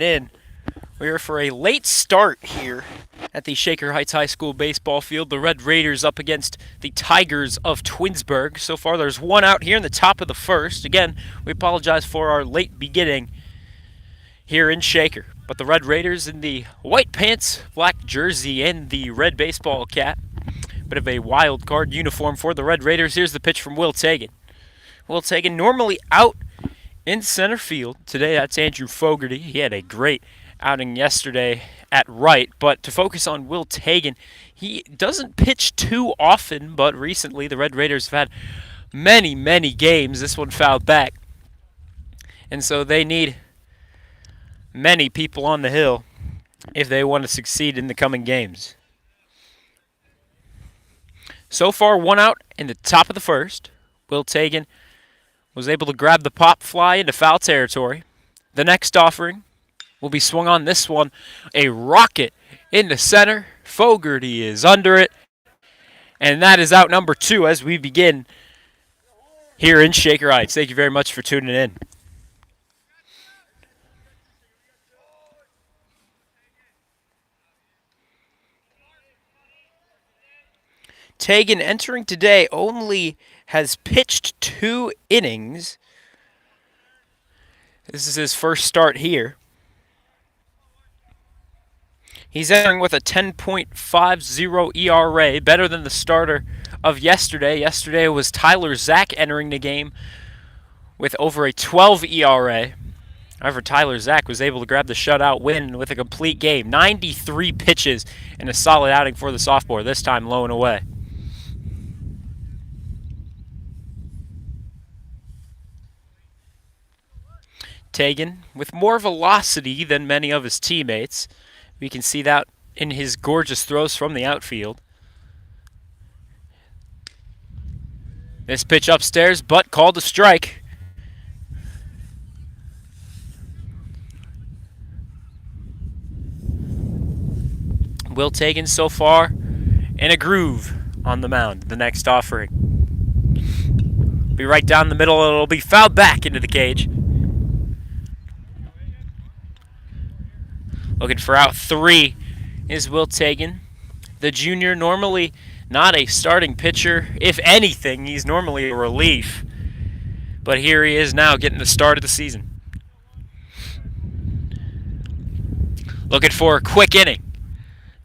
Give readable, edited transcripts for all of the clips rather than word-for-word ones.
in. We're for a late start here at the Shaker Heights High School baseball field. The Red Raiders up against the Tigers of Twinsburg. So far, there's one out here in the top of the first. Again, we apologize for our late beginning here in Shaker. But the Red Raiders in the white pants, black jersey, and the red baseball cap. Bit of a wild card uniform for the Red Raiders. Here's the pitch from Will Tagan. Will Tagan normally out in center field. Today, that's Andrew Fogarty. He had a great outing yesterday at right, but to focus on Will Tagan, he doesn't pitch too often, but recently the Red Raiders have had many games. This one fouled back, and so they need many people on the hill if they want to succeed in the coming games. So far, one out in the top of the first. Will Tagan was able to grab the pop fly into foul territory. The next offering will be swung on. This one, a rocket into center. Fogarty is under it. And that is out number 2 as we begin here in Shaker Heights. Thank you very much for tuning in. Tagan entering today only has pitched 2 innings. This is his first start here. He's entering with a 10.50 ERA, better than the starter of yesterday. Yesterday was Tyler Zach entering the game with over a 12 ERA. However, Tyler Zach was able to grab the shutout win with a complete game. 93 pitches and a solid outing for the sophomore, this time low and away. Tagan with more velocity than many of his teammates. We can see that in his gorgeous throws from the outfield. This pitch upstairs, but called a strike. Will Tagan so far in a groove on the mound. The next offering. Be right down the middle, and it'll be fouled back into the cage. Looking for out 3 is Will Tagan. The junior, normally not a starting pitcher. If anything, he's normally a relief. But here he is now getting the start of the season. Looking for a quick inning.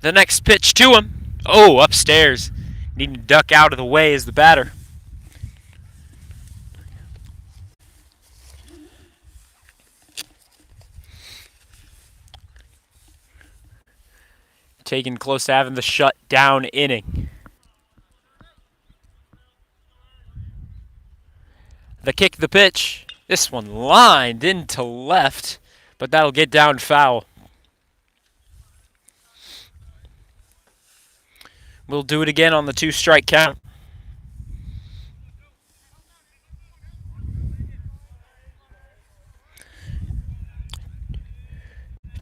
The next pitch to him. Oh, upstairs. Needing to duck out of the way is the batter. Taken close to having the shutdown inning. The kick, the pitch. This one lined into left, but that'll get down foul. We'll do it again on the 2-strike count.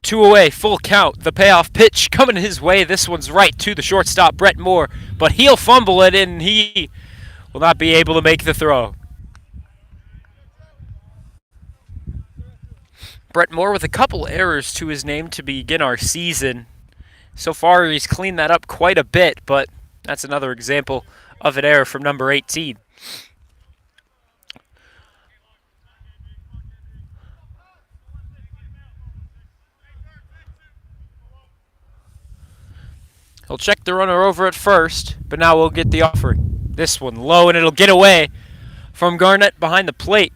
Two away, full count. The payoff pitch coming his way. This one's right to the shortstop, Brett Moore. But he'll fumble it, and he will not be able to make the throw. Brett Moore with a couple errors to his name to begin our season. So far, he's cleaned that up quite a bit, but that's another example of an error from number 18. He'll check the runner over at first, but now we'll get the offering. This one low, and it'll get away from Garnett behind the plate.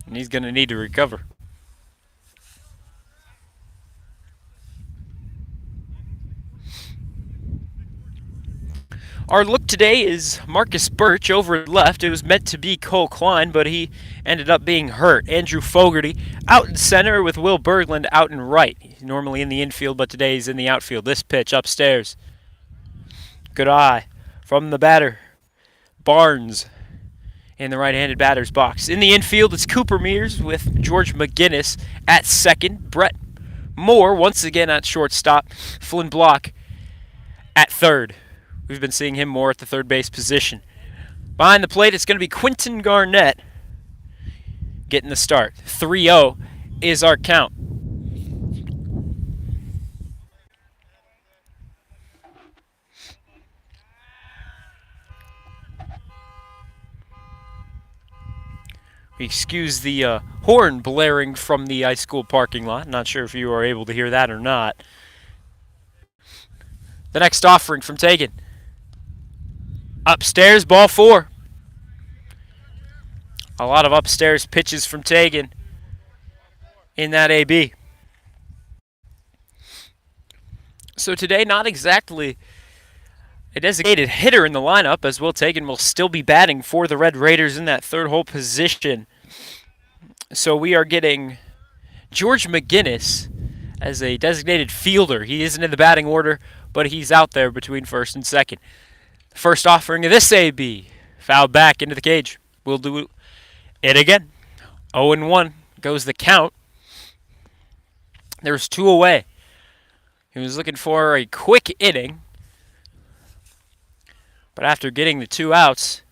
And he's going to need to recover. Our look today is Marcus Birch over at left. It was meant to be Cole Klein, but he ended up being hurt. Andrew Fogarty out in center with Will Berglund out in right. He's normally in the infield, but today he's in the outfield. This pitch upstairs. Good eye from the batter. Barnes in the right-handed batter's box. In the infield, it's Cooper Mears with George McGinnis at second. Brett Moore once again at shortstop. Flynn Block at third. We've been seeing him more at the third base position. Behind the plate, it's going to be Quentin Garnett. getting the start. 3-0 is our count. Excuse the horn blaring from the high school parking lot. Not sure if you are able to hear that or not. The next offering from Tegan. Upstairs, ball 4. A lot of upstairs pitches from Tegan in that AB. So today, not exactly a designated hitter in the lineup, as Will Tegan will still be batting for the Red Raiders in that third hole position. So we are getting George McGinnis as a designated fielder. He isn't in the batting order, but he's out there between first and second. The first offering of this AB, fouled back into the cage. We'll do it again. 0-1 goes the count. There's 2 away. He was looking for a quick inning, but after getting the 2 outs,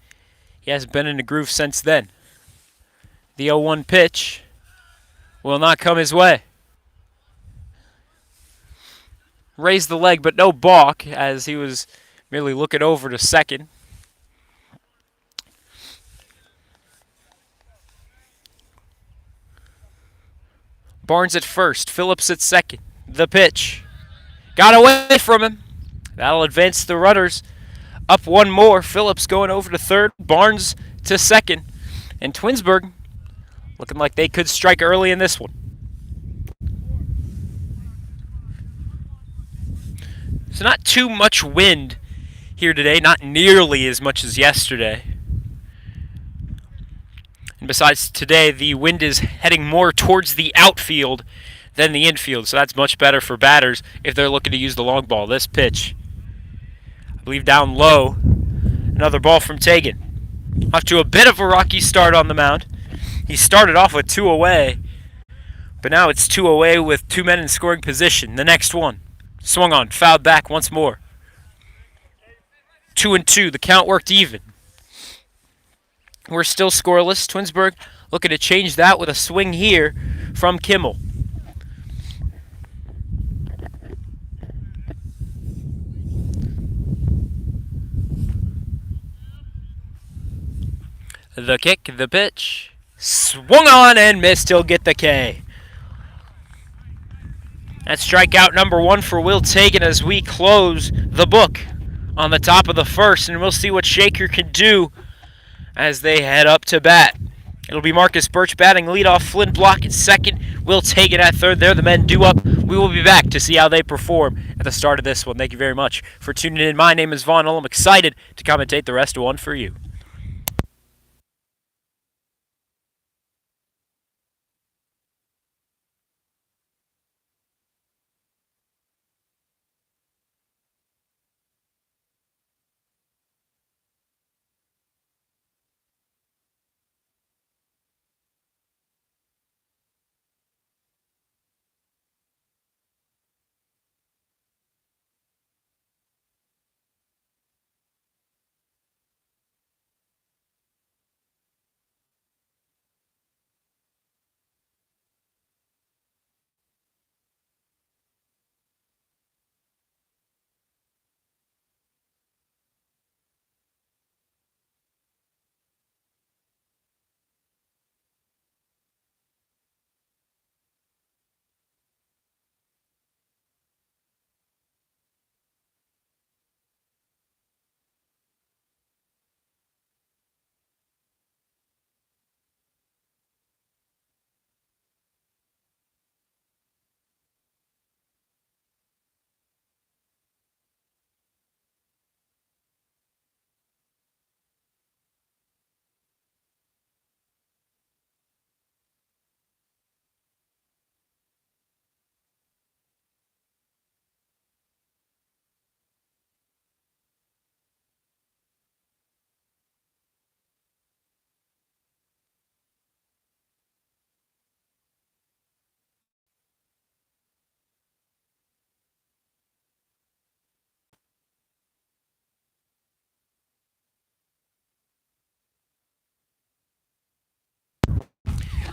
he hasn't been in the groove since then. The 0-1 pitch will not come his way. Raised the leg, but no balk, as he was merely looking over to second. Barnes at first, Phillips at second. The pitch. Got away from him. That'll advance the runners up 1 more. Phillips going over to third. Barnes to second. And Twinsburg looking like they could strike early in this one. So not too much wind here today. Not nearly as much as yesterday. And besides today, the wind is heading more towards the outfield than the infield, so that's much better for batters if they're looking to use the long ball. This pitch, I believe down low. Another ball from Tegan. Off to a bit of a rocky start on the mound. He started off with 2 away, but now it's 2 away with 2 men in scoring position. The next one, swung on, fouled back once more. 2-2, the count worked even. We're still scoreless. Twinsburg looking to change that with a swing here from Kimmel. The kick, the pitch, swung on and missed. He'll get the K. That's strikeout number 1 for Will Tegan as we close the book on the top of the first, and we'll see what Shaker can do as they head up to bat. It'll be Marcus Birch batting leadoff, Flynn Block at second, Will Tegan at third. They're the men due up. We will be back to see how they perform at the start of this one. Thank you very much for tuning in. My name is Vaughn Hull. I'm excited to commentate the rest of one for you.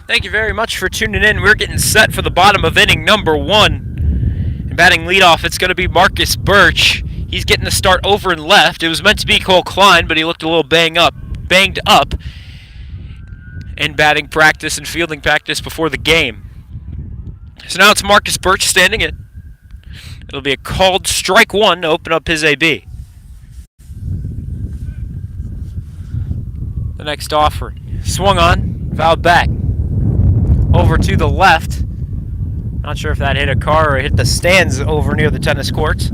Thank you very much for tuning in. We're getting set for the bottom of inning number 1. And batting leadoff, it's going to be Marcus Birch. He's getting the start over and left. It was meant to be Cole Klein, but he looked a little banged up in batting practice and fielding practice before the game. So now it's Marcus Birch standing in. It'll be a called strike 1 to open up his AB. The next offering. Swung on, fouled back. Over to the left. Not sure if that hit a car or hit the stands over near the tennis courts.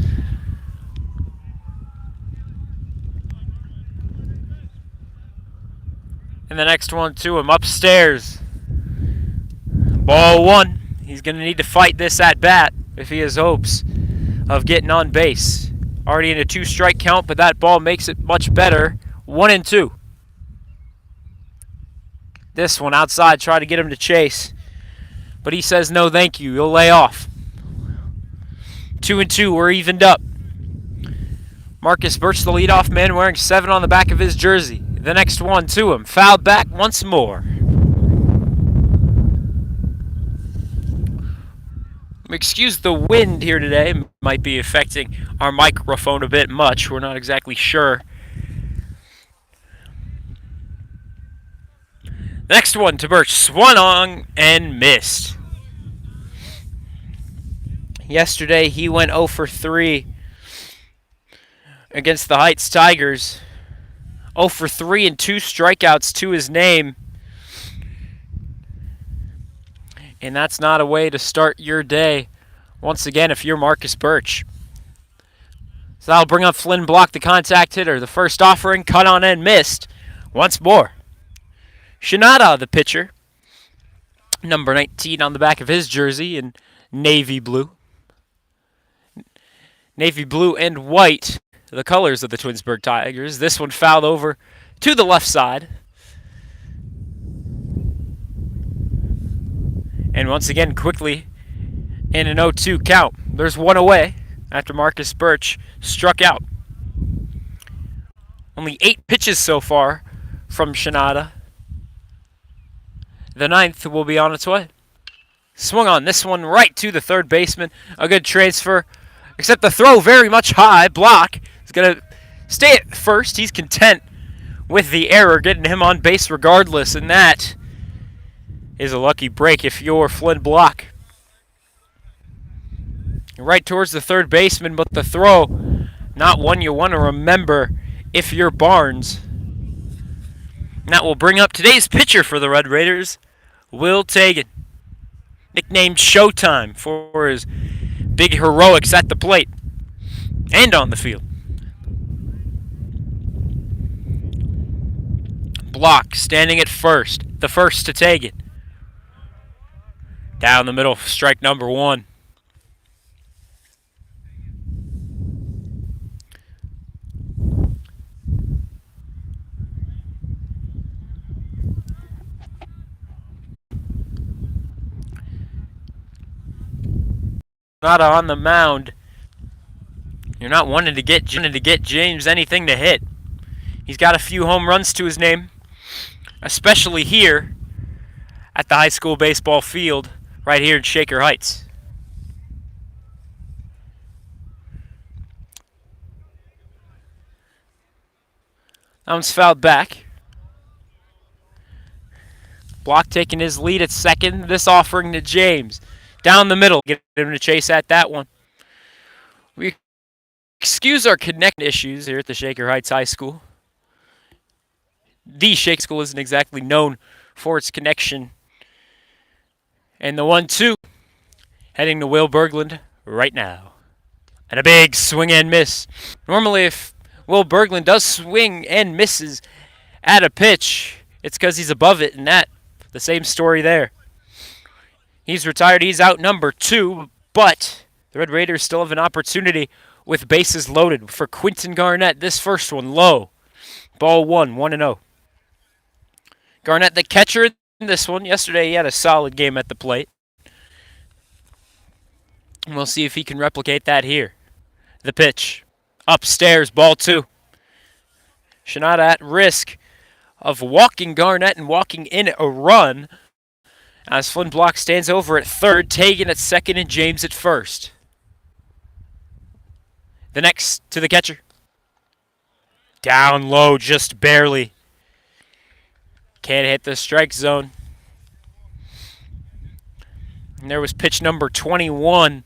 And the next one to him, upstairs. Ball 1. He's going to need to fight this at bat if he has hopes of getting on base. Already in a 2-strike count, but that ball makes it much better. 1-2. This one outside, try to get him to chase. But he says, no thank you, you'll lay off. 2-2, we're evened up. Marcus Birch, the leadoff man, wearing 7 on the back of his jersey. The next one to him, fouled back once more. Excuse the wind here today. Might be affecting our microphone a bit much. We're not exactly sure. Next one to Birch. Swung on and missed. Yesterday he went 0 for 3 against the Heights Tigers. 0 for 3 and 2 strikeouts to his name. And that's not a way to start your day, once again, if you're Marcus Birch. So that'll bring up Flynn Block, the contact hitter. The first offering, cut on and missed. Once more. Shinada, the pitcher. Number 19 on the back of his jersey in navy blue. Navy blue and white, the colors of the Twinsburg Tigers. This one fouled over to the left side. And once again, quickly, in an 0-2 count. There's one away after Marcus Birch struck out. Only 8 pitches so far from Shinada. The 9th will be on its way. Swung on this one right to the third baseman. A good transfer, except the throw very much high. Block is going to stay at first. He's content with the error, getting him on base regardless, and that is a lucky break if you're Flynn Block. Right towards the third baseman, but the throw, not one you want to remember if you're Barnes. And that will bring up today's pitcher for the Red Raiders, Will Tagan. Nicknamed Showtime for his big heroics at the plate and on the field. Block standing at first. The first to Tagan. Down the middle, strike number 1. Not on the mound. You're not wanting to get James anything to hit. He's got a few home runs to his name, especially here at the high school baseball field right here in Shaker Heights. That one's fouled back. Block taking his lead at second. This offering to James. Down the middle. Get him to chase at that one. We excuse our connect issues here at the Shaker Heights High School. The Shaker School isn't exactly known for its connection. And the 1-2 heading to Will Berglund right now. And a big swing and miss. Normally if Will Berglund does swing and misses at a pitch, it's because he's above it, and that, the same story there. He's retired, he's out number 2, but the Red Raiders still have an opportunity with bases loaded for Quinton Garnett. This first one low. Ball 1, 1-0. Garnett, the catcher in this one. Yesterday he had a solid game at the plate. And we'll see if he can replicate that here. The pitch. Upstairs, ball 2. Shinada at risk of walking Garnett and walking in a run. As Flynn Block stands over at third, Tegan at second, and James at first. The next to the catcher. Down low, just barely. Can't hit the strike zone. And there was pitch number 21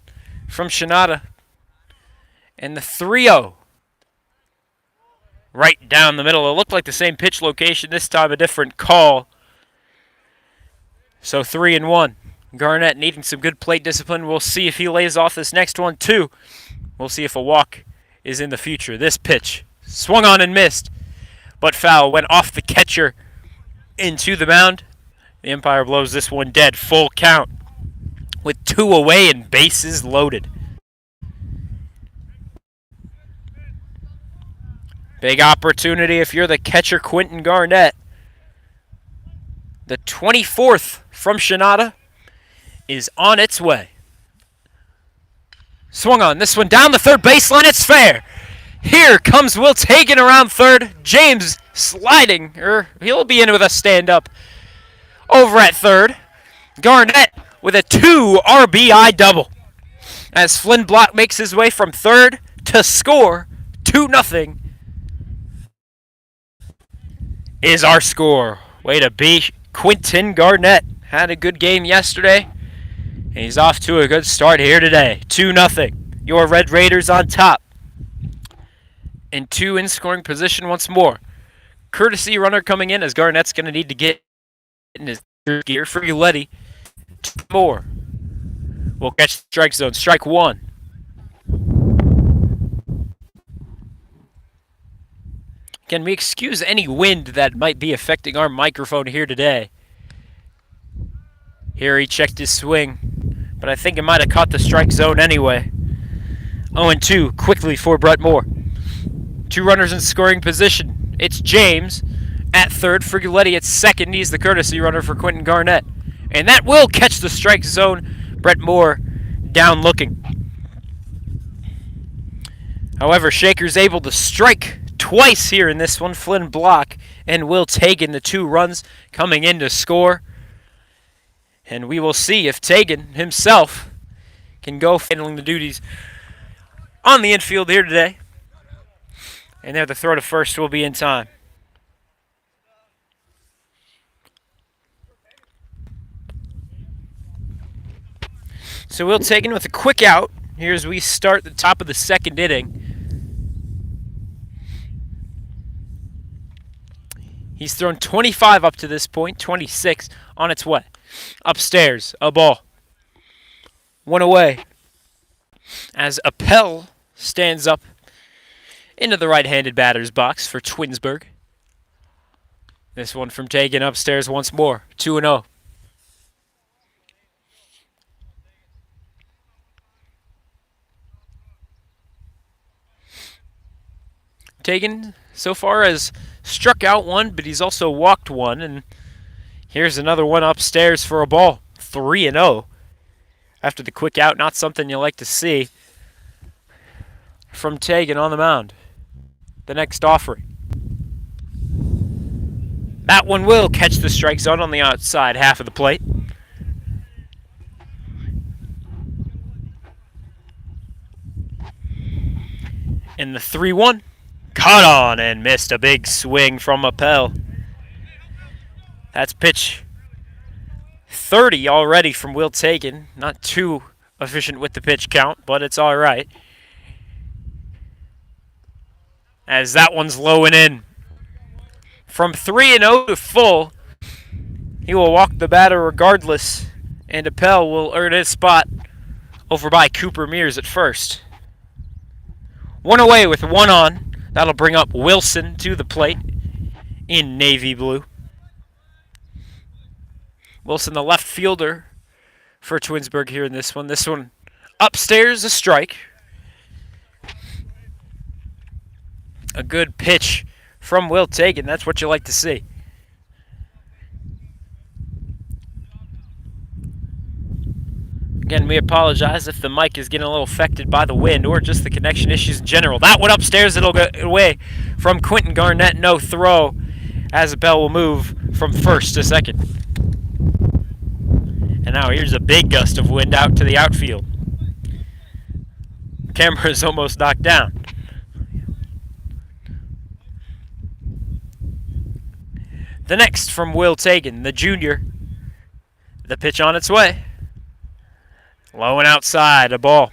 from Shinada. And the 3-0. Right down the middle. It looked like the same pitch location, this time a different call. So 3-1. Garnett needing some good plate discipline. We'll see if he lays off this next one, too. We'll see if a walk is in the future. This pitch swung on and missed, but foul. Went off the catcher into the mound. The umpire blows this one dead. Full count with 2 away and bases loaded. Big opportunity if you're the catcher, Quentin Garnett. The 24th from Shinada is on its way. Swung on. This one down the third baseline. It's fair. Here comes Will Tagan around third. James sliding, he'll be in with a stand-up over at third. Garnett with a 2 RBI double. As Flynn Block makes his way from third to score 2-0 is our score. Way to be, Quentin Garnett. Had a good game yesterday, and he's off to a good start here today. 2-0. Your Red Raiders on top. And 2 in scoring position once more. Courtesy runner coming in as Garnett's going to need to get in his gear for Uletti. 2 more. We'll catch the strike zone. Strike 1. Can we excuse any wind that might be affecting our microphone here today? Here he checked his swing, but I think it might have caught the strike zone anyway. 0-2 quickly for Brett Moore. 2 runners in scoring position. It's James at third. Friguletti at second. He's the courtesy runner for Quentin Garnett. And that will catch the strike zone. Brett Moore down looking. However, Shaker's able to strike twice here in this one. Flynn Block and Will Tagan, the 2 runs coming in to score. And we will see if Tagan himself can go handling the duties on the infield here today. And there, the throw to first will be in time. So Will Tagan with a quick out here as we start the top of the second inning. He's thrown 25 up to this point, 26 on its way. Upstairs, a ball. 1 away. As Appel stands up into the right-handed batter's box for Twinsburg. This one from Tagan upstairs once more. 2-0. Tagan so far has struck out 1, but he's also walked 1. And here's another one upstairs for a ball. 3-0. After the quick out, not something you like to see from Tagan on the mound. The next offering. That one will catch the strike zone on the outside half of the plate. And the 3-1. Caught on and missed. A big swing from Appel. That's pitch 30 already from Will Tagan. Not too efficient with the pitch count, but it's all right. As that one's low and in. From 3-0 to full, he will walk the batter regardless, and Appel will earn his spot over by Cooper Mears at first. 1 away with 1 on. That'll bring up Wilson to the plate in navy blue. Wilson, the left fielder for Twinsburg here in this one. This one upstairs, a strike. A good pitch from Will Tagan. That's what you like to see. Again, we apologize if the mic is getting a little affected by the wind or just the connection issues in general. That one upstairs, it'll go away from Quentin Garnett. No throw as Appel will move from first to second. And now here's a big gust of wind out to the outfield. Camera is almost knocked down. The next from Will Tagan, the junior. The pitch on its way. Low and outside, a ball.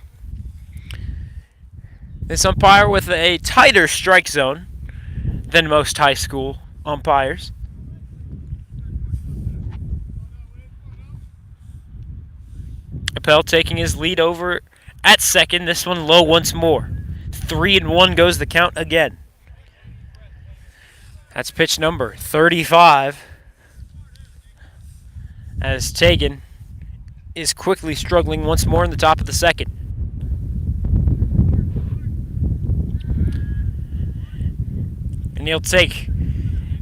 This umpire with a tighter strike zone than most high school umpires. Appel taking his lead over at second. This one low once more. 3-1 goes the count again. That's pitch number 35. As Tagan is quickly struggling once more in the top of the second. And he'll take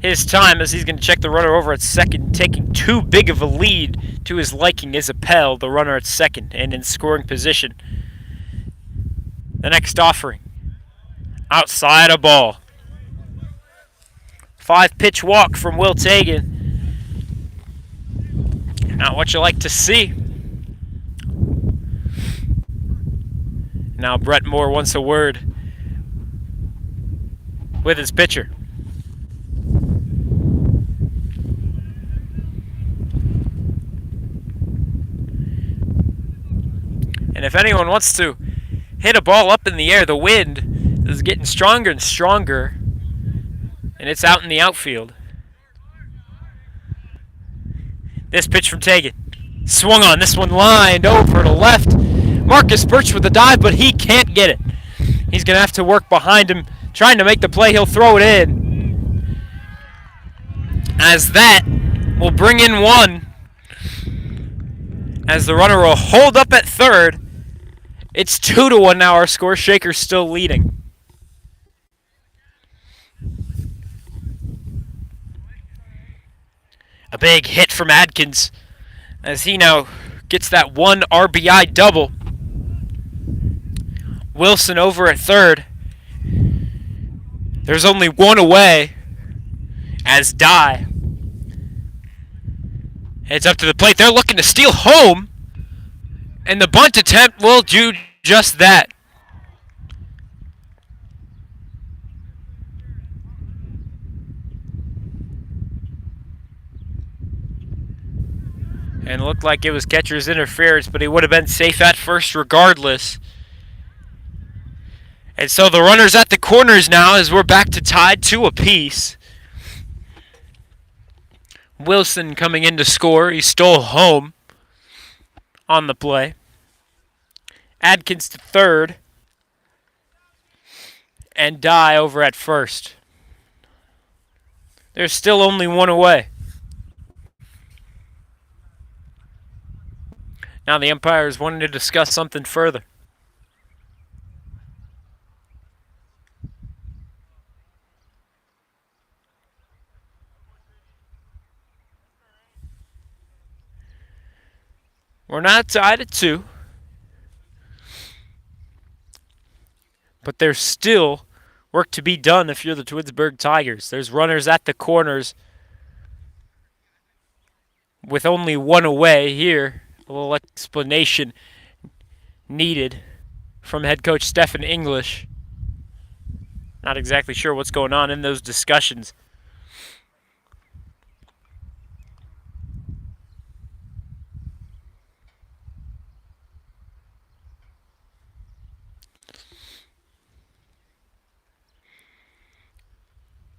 his time as he's going to check the runner over at second. Taking too big of a lead to his liking is Appel, the runner at second, and in scoring position. The next offering. Outside a ball. 5-pitch walk from Will Tagan. Not what you like to see. Now Brett Moore wants a word with his pitcher. And if anyone wants to hit a ball up in the air, the wind is getting stronger and stronger, and it's out in the outfield. This pitch from Tagan. Swung on. This one lined over to left. Marcus Birch with the dive, but he can't get it. He's going to have to work behind him, trying to make the play. He'll throw it in. As that will bring in one. As the runner will hold up at third. It's 2-1 now, our score. Shaker's still leading. A big hit from Adkins as he now gets that 1 RBI double. Wilson over at third. There's only one away as Dye heads up to the plate. They're looking to steal home, and the bunt attempt will do just that. And it looked like it was catcher's interference, but he would have been safe at first regardless. And so the runner's at the corners now as we're back to tied 2 apiece. Wilson coming in to score. He stole home on the play. Adkins to third. And Dye over at first. There's still only one away. Now the umpires wanting to discuss something further. We're not tied at 2. But there's still work to be done if you're the Twinsburg Tigers. There's runners at the corners with only one away here. A little explanation needed from head coach Stephen English. Not exactly sure what's going on in those discussions.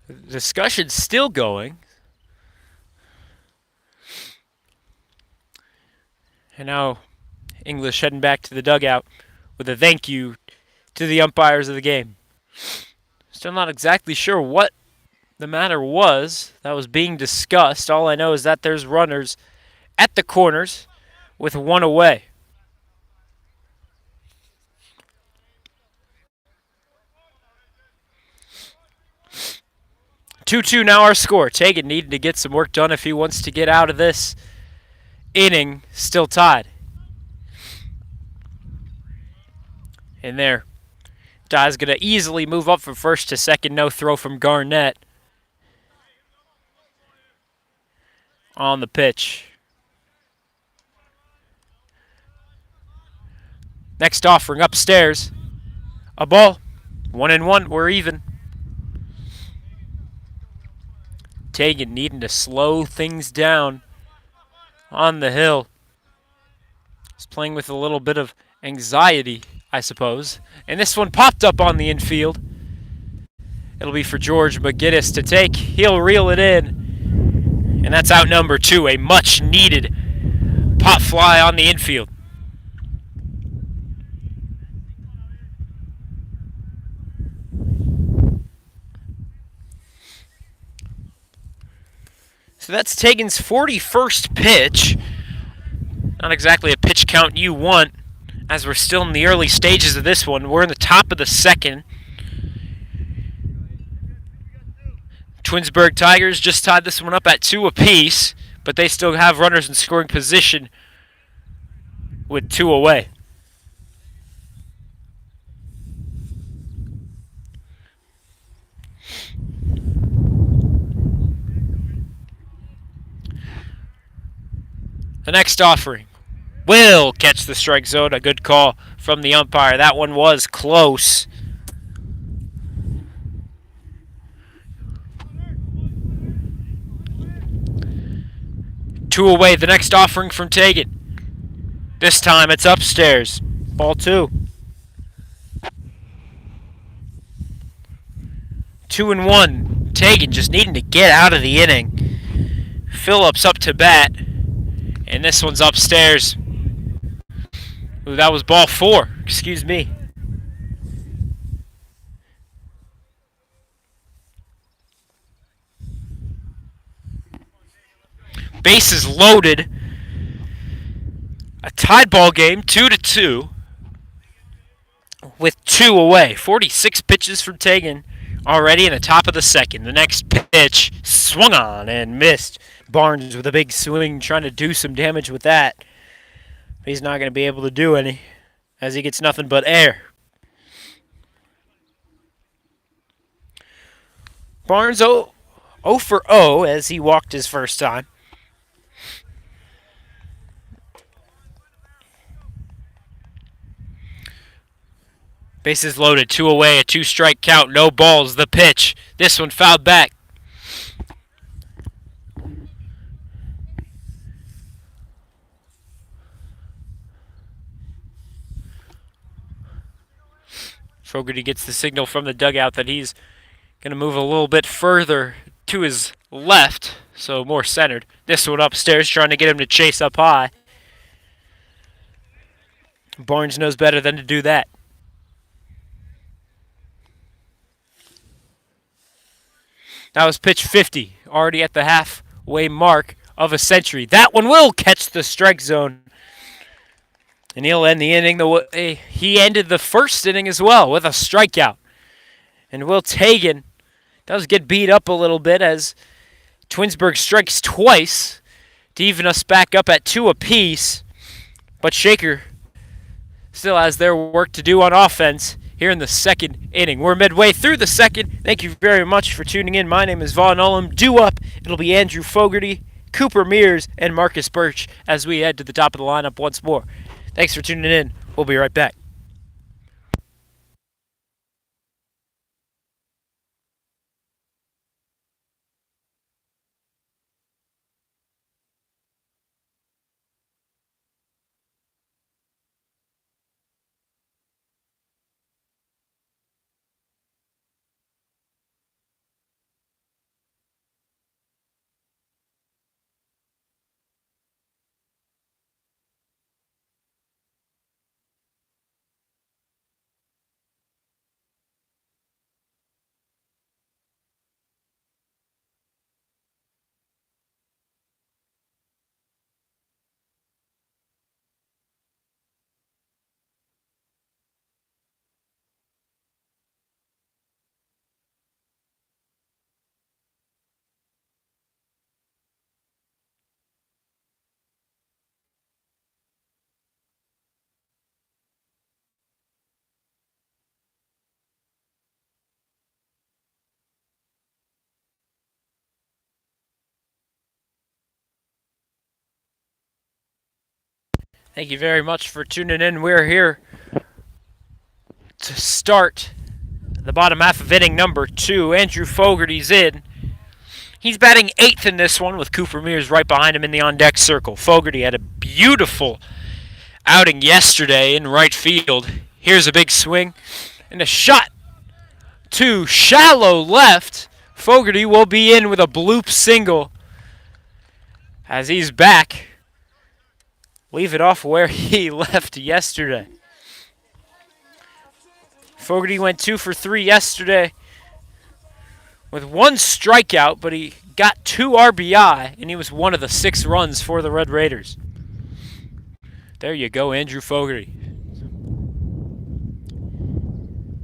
The discussion's still going. And now English heading back to the dugout with a thank you to the umpires of the game. Still not exactly sure what the matter was that was being discussed. All I know is that there's runners at the corners with one away. Two now our score. Tagan needing to get some work done if he wants to get out of this inning still tied. And there, Dye's going to easily move up from first to second. No throw from Garnett on the pitch. Next offering upstairs. A ball. 1-1. We're even. Tegan needing to slow things down on the hill. He's playing with a little bit of anxiety, I suppose. And this one popped up on the infield. It'll be for George McGinnis to take. He'll reel it in. And that's out number 2. A much needed pop fly on the infield. So that's Tegan's 41st pitch. Not exactly a pitch count you want, as we're still in the early stages of this one. We're in the top of the second. Twinsburg Tigers just tied this one up at 2 apiece, but they still have runners in scoring position with 2 away. The next offering will catch the strike zone. A good call from the umpire. That one was close. Two away. The next offering from Tegan. This time it's upstairs. Ball 2. 2-1. Tegan just needing to get out of the inning. Phillips up to bat. And this one's upstairs. Ooh, that was ball 4. Excuse me. Bases loaded. A tied ball game, 2-2. With 2 away. 46 pitches from Tegan already in the top of the second. The next pitch swung on and missed. Barnes with a big swing trying to do some damage with that. He's not going to be able to do any as he gets nothing but air. Barnes 0 for 0 as he walked his first time. Bases loaded, 2 away, a 2-strike count, no balls, the pitch. This one fouled back. Fogarty gets the signal from the dugout that he's going to move a little bit further to his left, so more centered. This one upstairs, trying to get him to chase up high. Barnes knows better than to do that. That was pitch 50, already at the halfway mark of a century. That one will catch the strike zone. And he'll end the inning the way he ended the first inning as well, with a strikeout. And Will Tegan does get beat up a little bit as Twinsburg strikes twice to even us back up at 2 apiece. But Shaker still has their work to do on offense here in the second inning. We're midway through the second. Thank you very much for tuning in. My name is Vaughn Ullum. Due up, it'll be Andrew Fogarty, Cooper Mears, and Marcus Birch as we head to the top of the lineup once more. Thanks for tuning in. We'll be right back. Thank you very much for tuning in. We're here to start the bottom half of inning number 2. Andrew Fogarty's in. He's batting 8th in this one with Cooper Mears right behind him in the on-deck circle. Fogarty had a beautiful outing yesterday in right field. Here's a big swing and a shot to shallow left. Fogarty will be in with a bloop single as he's back. Leave it off where he left yesterday. Fogarty went 2 for 3 yesterday with 1 strikeout, but he got 2 RBI, and he was one of the 6 runs for the Red Raiders. There you go, Andrew Fogarty.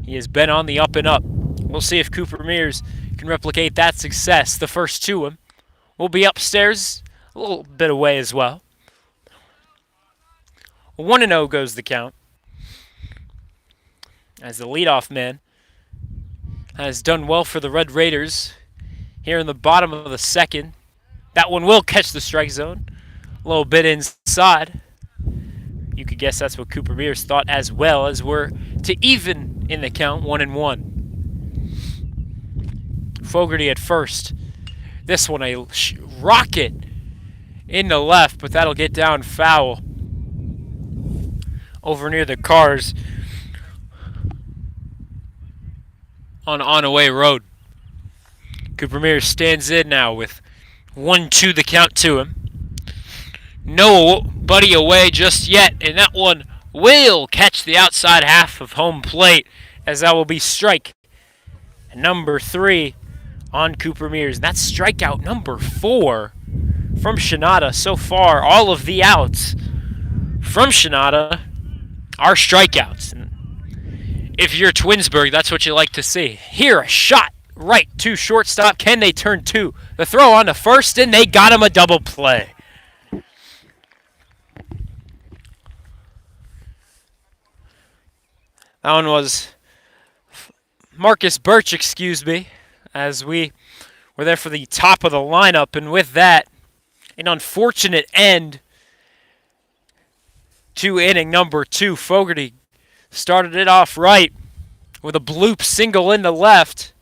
He has been on the up and up. We'll see if Cooper Mears can replicate that success. The first to him will be upstairs, a little bit away as well. 1-0 goes the count, as the leadoff man has done well for the Red Raiders here in the bottom of the second. That one will catch the strike zone. A little bit inside. You could guess that's what Cooper Mears thought as well, as we're to even in the count, 1-1. Fogarty at first. This one a rocket into left, but that'll get down foul over near the cars on On-Away Road. Cooper Mears stands in now with 1-2 the count to him. Nobody away just yet, and that one will catch the outside half of home plate, as that will be strike number 3 on Cooper Mears. And that's strikeout number 4 from Shinada so far. All of the outs from Shinada are strikeouts. And if you're Twinsburg, that's what you like to see. Here, a shot right to shortstop. Can they turn 2? The throw on to first, and they got him a double play. That one was Marcus Birch, as we were there for the top of the lineup. And with that, an unfortunate end to inning number 2. Fogarty started it off right with a bloop single in the left.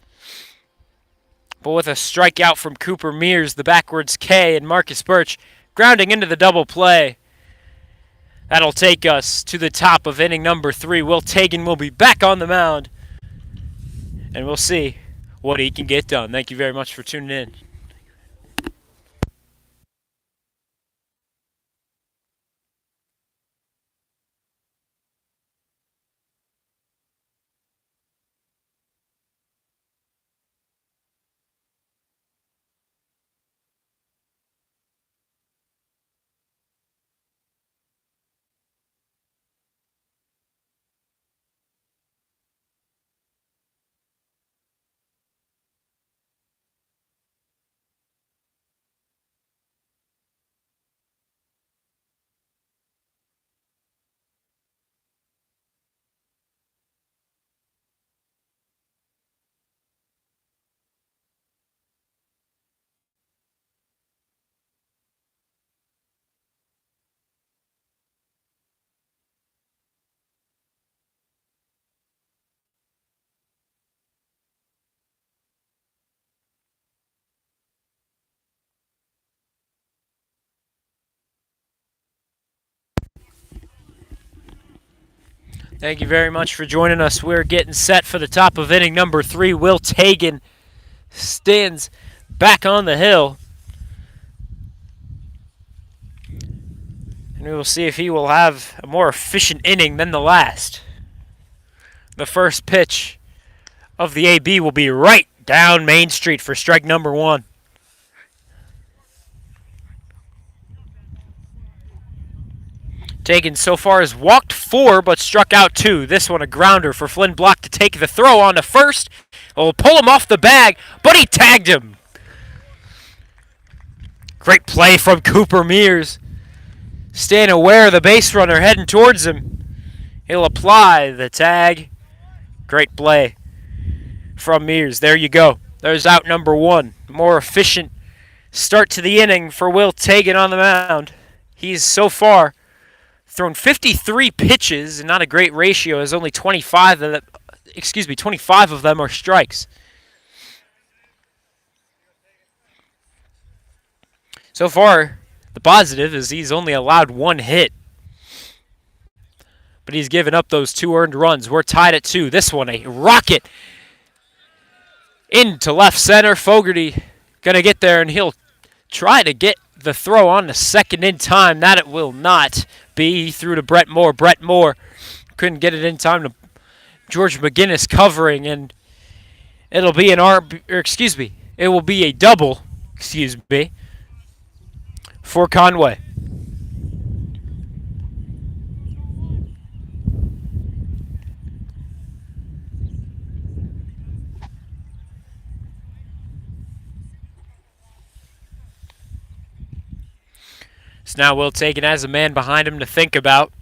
But with a strikeout from Cooper Mears, the backwards K, and Marcus Birch grounding into the double play. That'll take us to the top of inning number 3. Will Tagan will be back on the mound, and we'll see what he can get done. Thank you very much for tuning in. Thank you very much for joining us. We're getting set for the top of inning number 3. Will Tagan stands back on the hill. And we will see if he will have a more efficient inning than the last. The first pitch of the AB will be right down Main Street for strike number 1. Tagan so far has walked 4 but struck out 2. This one a grounder for Flynn Block to take the throw on to first. Will pull him off the bag, but he tagged him. Great play from Cooper Mears. Staying aware of the base runner heading towards him. He'll apply the tag. Great play from Mears. There you go. There's out number 1. More efficient start to the inning for Will Tagan on the mound. He's so far thrown 53 pitches and not a great ratio, as only 25 of them are strikes. So far, the positive is he's only allowed one hit. But he's given up those 2 earned runs. We're tied at 2. This one, a rocket into left center. Fogarty going to get there, and he'll try to get the throw on the second in time. That it will not be. He threw to Brett Moore. Brett Moore couldn't get it in time to George McGinnis covering, and it'll be it will be a double, for Conway. So now Will Taken has a man behind him to think about.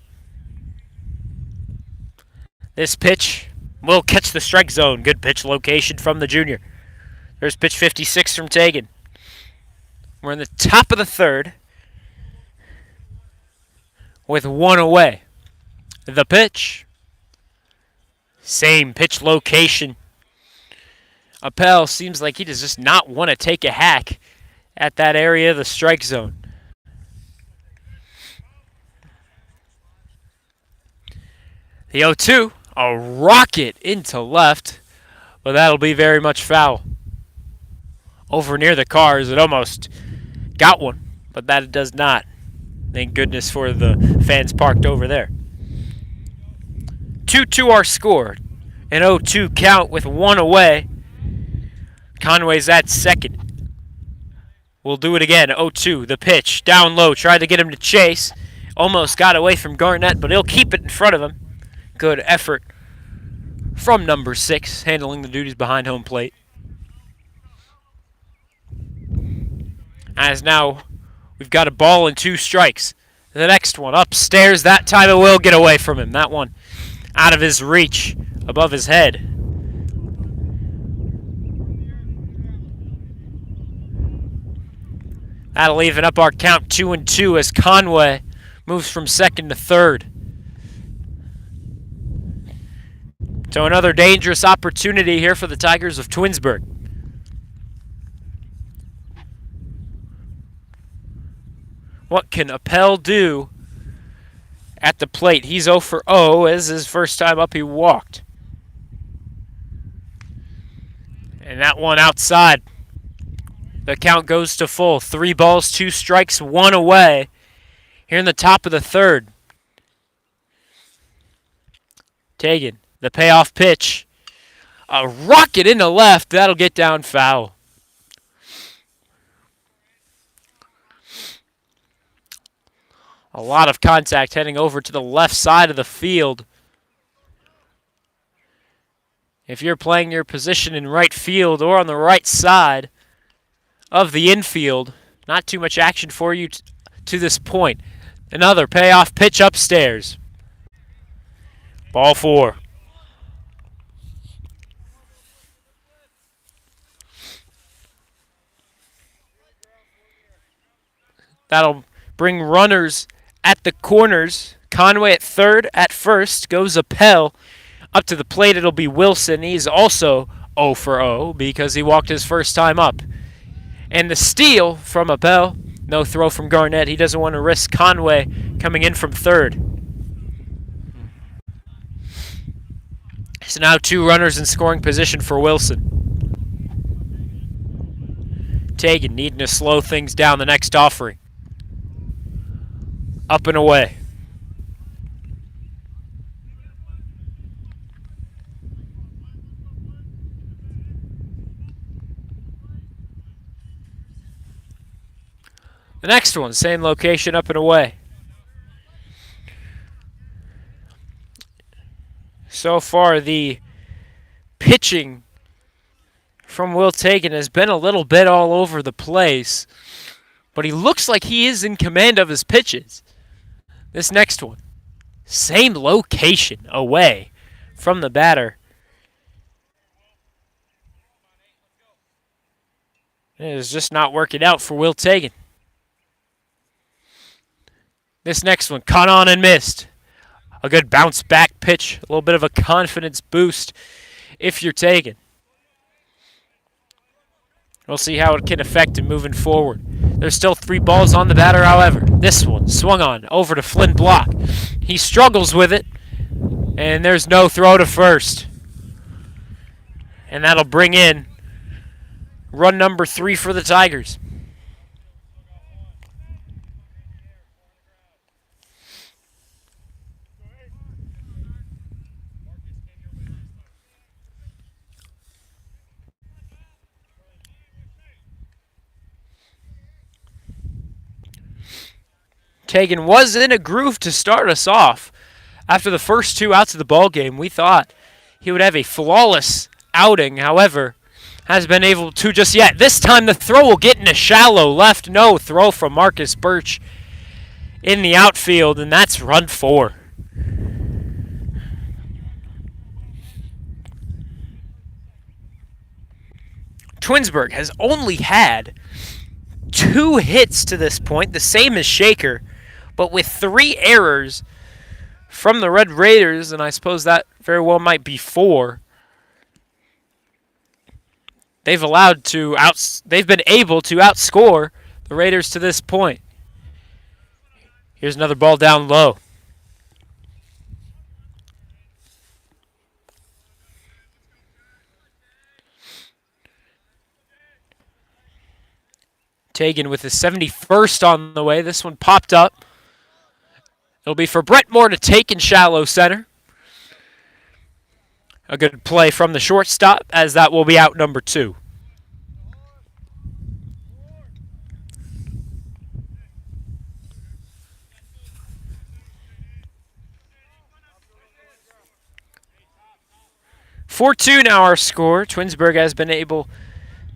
This pitch will catch the strike zone. Good pitch location from the junior. There's pitch 56 from Taken. We're in the top of the third with 1 away. The pitch. Same pitch location. Appel seems like he does just not want to take a hack at that area of the strike zone. The 0-2, a rocket into left, but that'll be very much foul. Over near the cars, it almost got one, but that it does not. Thank goodness for the fans parked over there. 2-2 our score. An 0-2 count with 1 away. Conway's at second. We'll do it again. 0-2, the pitch. Down low, tried to get him to chase. Almost got away from Garnett, but he'll keep it in front of him. Good effort from number 6, handling the duties behind home plate. As now we've got a ball and 2 strikes. The next one upstairs. That time it will get away from him. That one out of his reach, above his head. That'll even up our count 2-2 as Conway moves from second to third. So another dangerous opportunity here for the Tigers of Twinsburg. What can Appel do at the plate? He's 0 for 0 as his first time up he walked. And that one outside. The count goes to full. 3 balls, 2 strikes, 1 away here in the top of the third. Taken. The payoff pitch. A rocket into left. That'll get down foul. A lot of contact heading over to the left side of the field. If you're playing your position in right field or on the right side of the infield, not too much action for you to this point. Another payoff pitch upstairs. Ball 4. That'll bring runners at the corners. Conway at third. At first goes Appel. Up to the plate, it'll be Wilson. He's also 0 for 0 because he walked his first time up. And the steal from Appel. No throw from Garnett. He doesn't want to risk Conway coming in from third. So now 2 runners in scoring position for Wilson. Taken needing to slow things down the next offering. Up and away. The next one, same location, up and away. So far, the pitching from Will Taken has been a little bit all over the place, but he looks like he is in command of his pitches. This next one, same location, away from the batter. It is just not working out for Will Taken. This next one, caught on and missed. A good bounce back pitch, a little bit of a confidence boost if you're taken. We'll see how it can affect him moving forward. There's still 3 balls on the batter, however. This one swung on over to Flynn Block. He struggles with it, and there's no throw to first. And that'll bring in run number 3 for the Tigers. Kagan was in a groove to start us off. After the first 2 outs of the ball game, we thought he would have a flawless outing. However, has been able to just yet. This time the throw will get in a shallow left. No throw from Marcus Birch in the outfield, and that's run 4. Twinsburg has only had 2 hits to this point, the same as Shaker, but with 3 errors from the Red Raiders, and I suppose that very well might be 4. They've been able to outscore the Raiders to this point. Here's another ball down low. Tagan with his 71st on the way. This one popped up. It'll be for Brett Moore to take in shallow center. A good play from the shortstop, as that will be out number 2. (4-2) now our score. Twinsburg has been able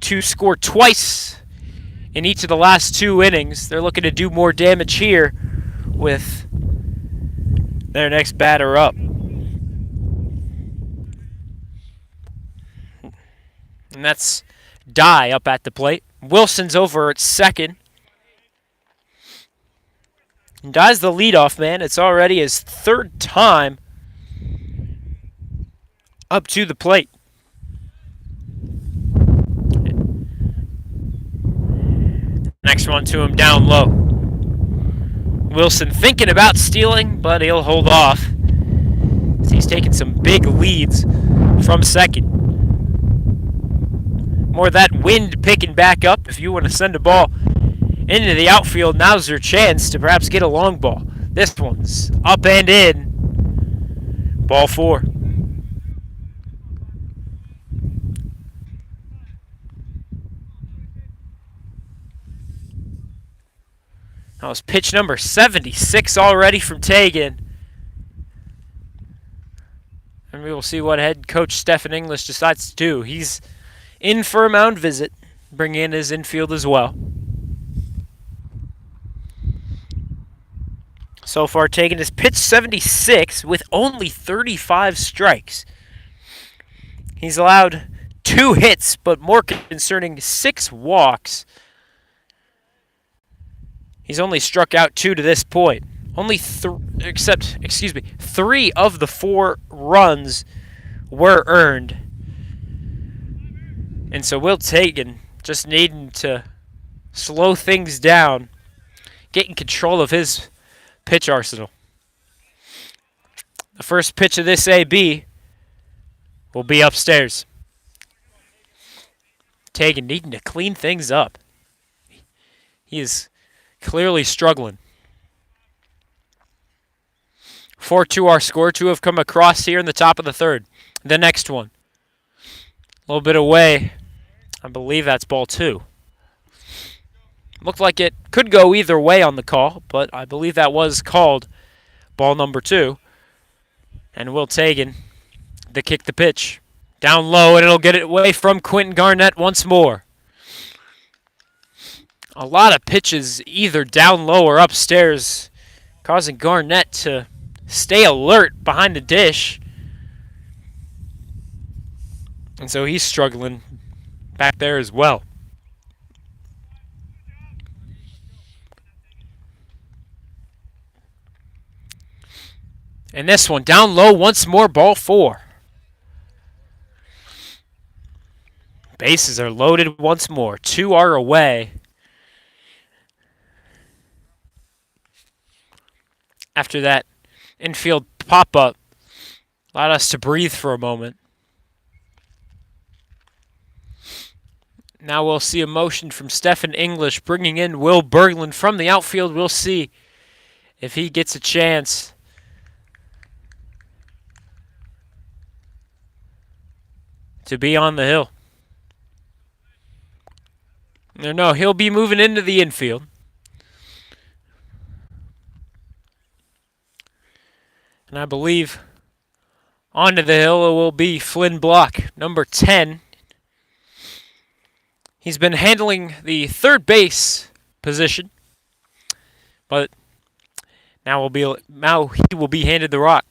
to score twice in each of the last 2 innings. They're looking to do more damage here with their next batter up. And that's Dye up at the plate. Wilson's over at second. And Dye's the leadoff man. It's already his 3rd time up to the plate. Next one to him down low. Wilson thinking about stealing, but he'll hold off. He's taking some big leads from second. More of that wind picking back up. If you want to send a ball into the outfield, now's your chance to perhaps get a long ball. This one's up and in. Ball 4. That was pitch number 76 already from Tagan. And we will see what head coach Stephen English decides to do. He's in for a mound visit, bringing in his infield as well. So far, Tagan has pitched 76 with only 35 strikes. He's allowed 2 hits, but more concerning, 6 walks. He's only struck out 2 to this point. Only 3 of the 4 runs were earned. And so Will Tagan just needing to slow things down, get in control of his pitch arsenal. The first pitch of this AB will be upstairs. Tagan needing to clean things up. He is clearly struggling. 4-2 our score. 2 have come across here in the top of the 3rd. The next one, a little bit away. I believe that's ball 2. Looked like it could go either way on the call, but I believe that was called ball number 2. And Will Tagan to kick the pitch. Down low, and it'll get it away from Quentin Garnett once more. A lot of pitches either down low or upstairs, causing Garnett to stay alert behind the dish. And so he's struggling back there as well. And this one down low once more, ball 4. Bases are loaded once more. 2 are away. After that infield pop-up, allowed us to breathe for a moment. Now we'll see a motion from Stephen English bringing in Will Berglund from the outfield. We'll see if he gets a chance to be on the hill. No, he'll be moving into the infield. And I believe onto the hill it will be Flynn Block, number 10. He's been handling the third base position, but now he will be handed the rock.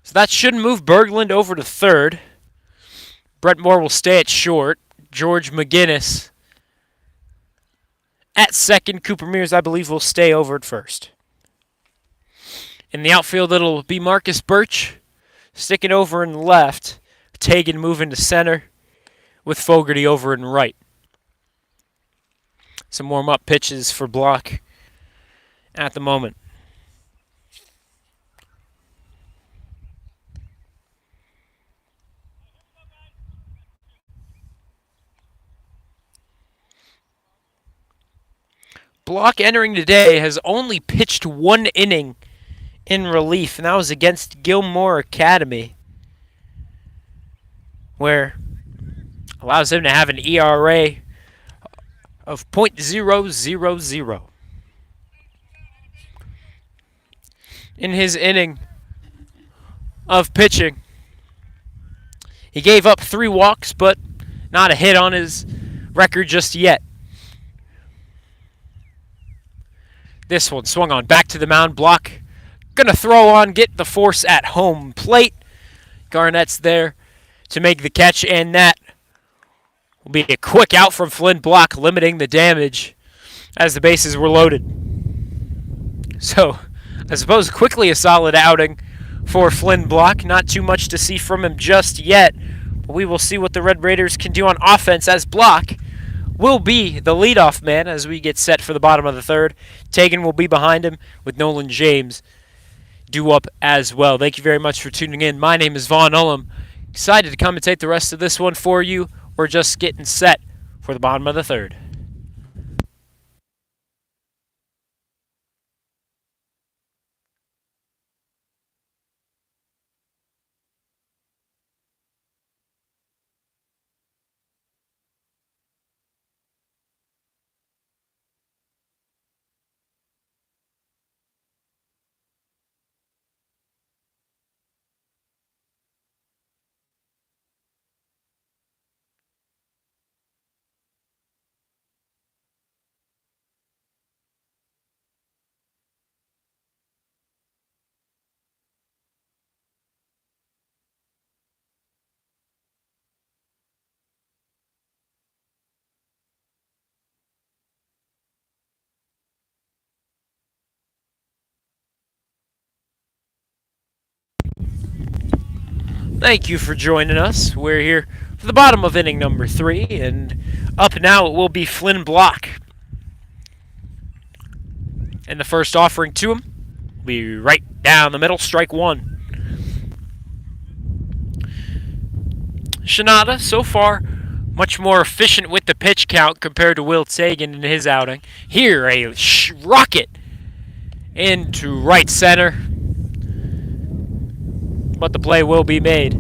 So that should move Berglund over to third. Brett Moore will stay at short. George McGinnis at second. Cooper Mears, I believe, will stay over at first. In the outfield, it'll be Marcus Birch sticking over in left. Tagan moving to center with Fogarty over in right. Some warm-up pitches for Block at the moment. Block entering today has only pitched 1 inning in relief, and that was against Gilmore Academy, where allows him to have an ERA of .000. In his inning of pitching, he gave up 3 walks, but not a hit on his record just yet. This one swung on back to the mound. Block gonna throw on, get the force at home plate. Garnett's there to make the catch, and that will be a quick out from Flynn Block, limiting the damage as the bases were loaded. So, I suppose quickly a solid outing for Flynn Block. Not too much to see from him just yet, but we will see what the Red Raiders can do on offense, as Block will be the leadoff man as we get set for the bottom of the third. Tagan will be behind him with Nolan James due up as well. Thank you very much for tuning in. My name is Vaughn Ullum. Excited to commentate the rest of this one for you. We're just getting set for the bottom of the third. Thank you for joining us. We're here for the bottom of inning number 3, and up now it will be Flynn Block. And the first offering to him will be right down the middle, strike 1. Shinada, so far, much more efficient with the pitch count compared to Will Tagan in his outing. Here, a rocket into right center. But the play will be made.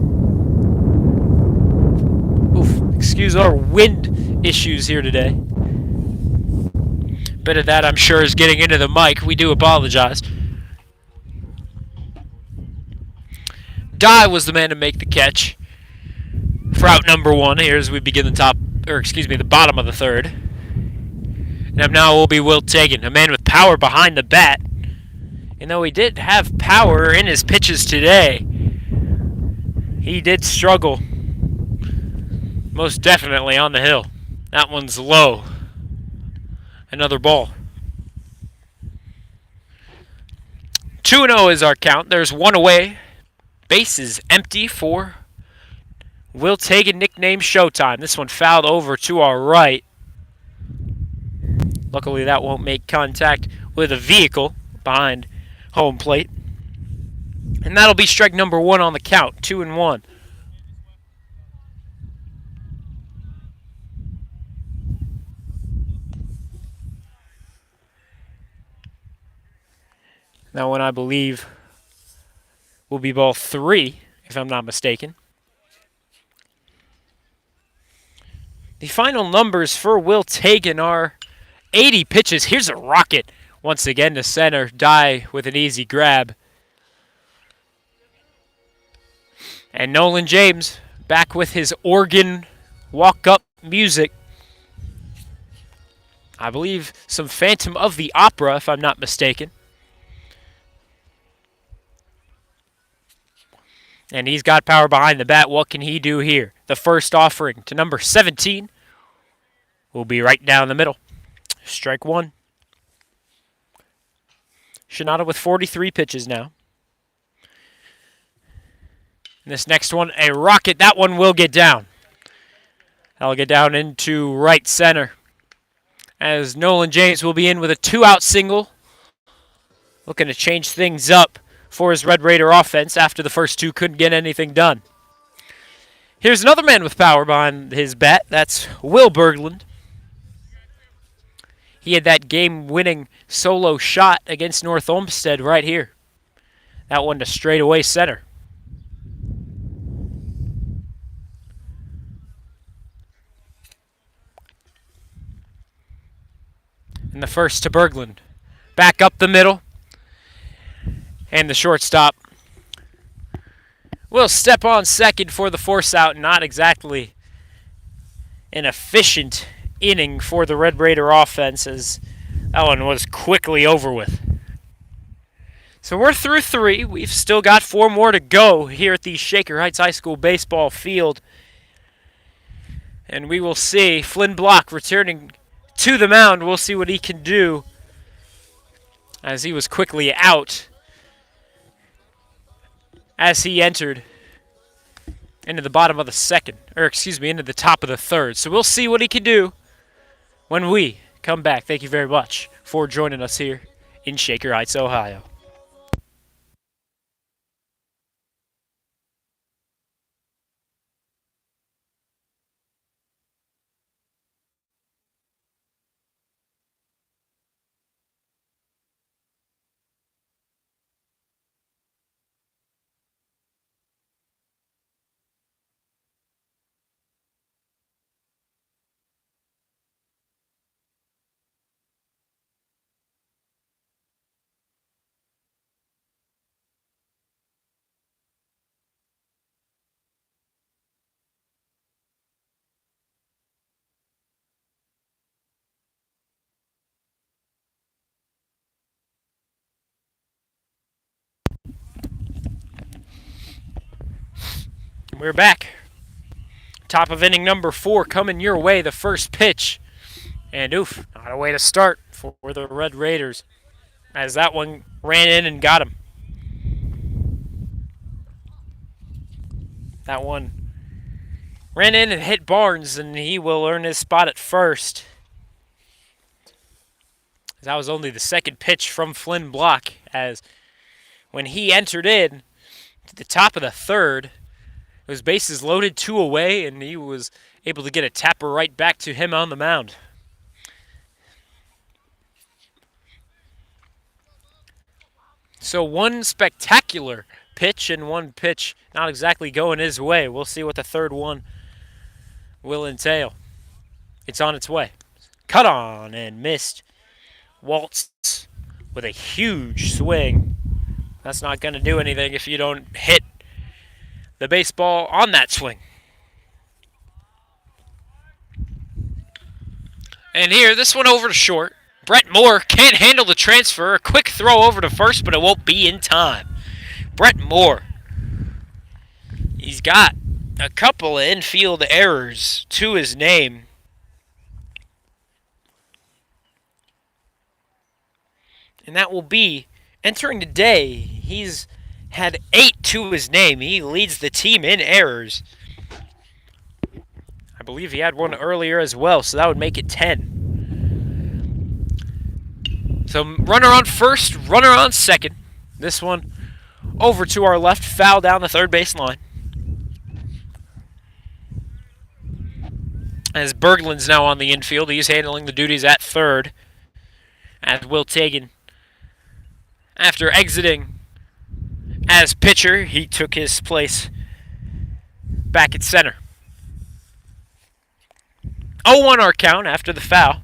Oof, excuse our wind issues here today. Bit of that, I'm sure, is getting into the mic. We do apologize. Dye was the man to make the catch for out number 1 here as we begin the bottom of the third. And now will be Will Tagan, a man with power behind the bat. And though he did have power in his pitches today, he did struggle, most definitely on the hill. That one's low. Another ball. 2-0 is our count. There's one away. Base is empty for Will Tagan, nicknamed Showtime. This one fouled over to our right. Luckily, that won't make contact with a vehicle behind home plate. And that'll be strike number 1 on the count, 2-1. That one, I believe, will be ball 3, if I'm not mistaken. The final numbers for Will Tagan are 80 pitches. Here's a rocket once again to center. Die with an easy grab. And Nolan James back with his organ walk-up music. I believe some Phantom of the Opera, if I'm not mistaken. And he's got power behind the bat. What can he do here? The first offering to number 17 will be right down the middle. Strike 1. Shinada with 43 pitches now. And this next one, a rocket. That one will get down. That'll get down into right center. As Nolan James will be in with a 2-out single. Looking to change things up for his Red Raider offense after the first 2 couldn't get anything done. Here's another man with power behind his bat. That's Will Berglund. He had that game-winning solo shot against North Olmsted right here. That one to straightaway center. And the first to Berglund. Back up the middle. And the shortstop will step on second for the force out. Not exactly an efficient inning for the Red Raider offense, as that one was quickly over with. So we're through 3. We've still got 4 more to go here at the Shaker Heights High School baseball field. And we will see Flynn Block returning to the mound. We'll see what he can do, as he was quickly out as he entered into the bottom of the second, or excuse me, into the top of the third. So we'll see what he can do when we come back. Thank you very much for joining us here in Shaker Heights, Ohio. We're back. Top of inning number 4 coming your way. The first pitch. And oof, not a way to start for the Red Raiders, as that one ran in and got him. That one ran in and hit Barnes, and he will earn his spot at first. That was only the second pitch from Flynn Block, as when he entered in to the top of the third, it was bases loaded, 2 away, and he was able to get a tapper right back to him on the mound. So one spectacular pitch and one pitch not exactly going his way. We'll see what the third one will entail. It's on its way. Cut on and missed. Waltz with a huge swing. That's not going to do anything if you don't hit the baseball on that swing. And here, this one over to short. Brett Moore can't handle the transfer. A quick throw over to first, but it won't be in time. Brett Moore. He's got a couple of infield errors to his name. And that will be Entering today, he's had 8 to his name. He leads the team in errors. I believe he had one earlier as well, so that would make it 10. So runner on first, runner on second. This one over to our left, foul down the third base line. As Berglund's now on the infield, he's handling the duties at third. As Will Tagan, after exiting as pitcher, he took his place back at center. 0-1 our count after the foul.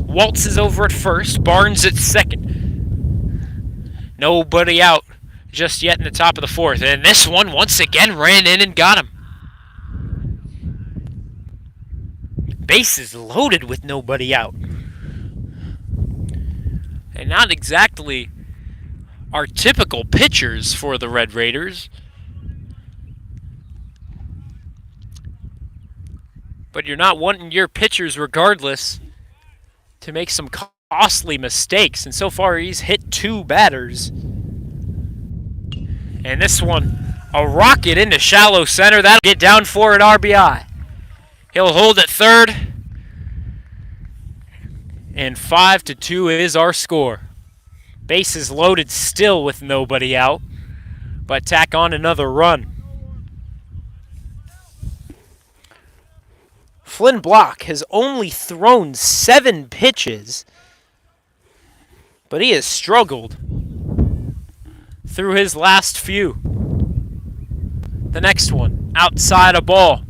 Waltz is over at first, Barnes at second. Nobody out just yet in the top of the fourth. And this one once again ran in and got him. Bases loaded with nobody out. And not exactly our typical pitchers for the Red Raiders. But you're not wanting your pitchers, regardless, to make some costly mistakes. And so far, he's hit 2 batters. And this one, a rocket into shallow center. That'll get down for an RBI. He'll hold at third. And 5-2 is our score. Bases loaded still with nobody out. But tack on another run. Flynn Block has only thrown 7 pitches, but he has struggled through his last few. The next one, outside a ball.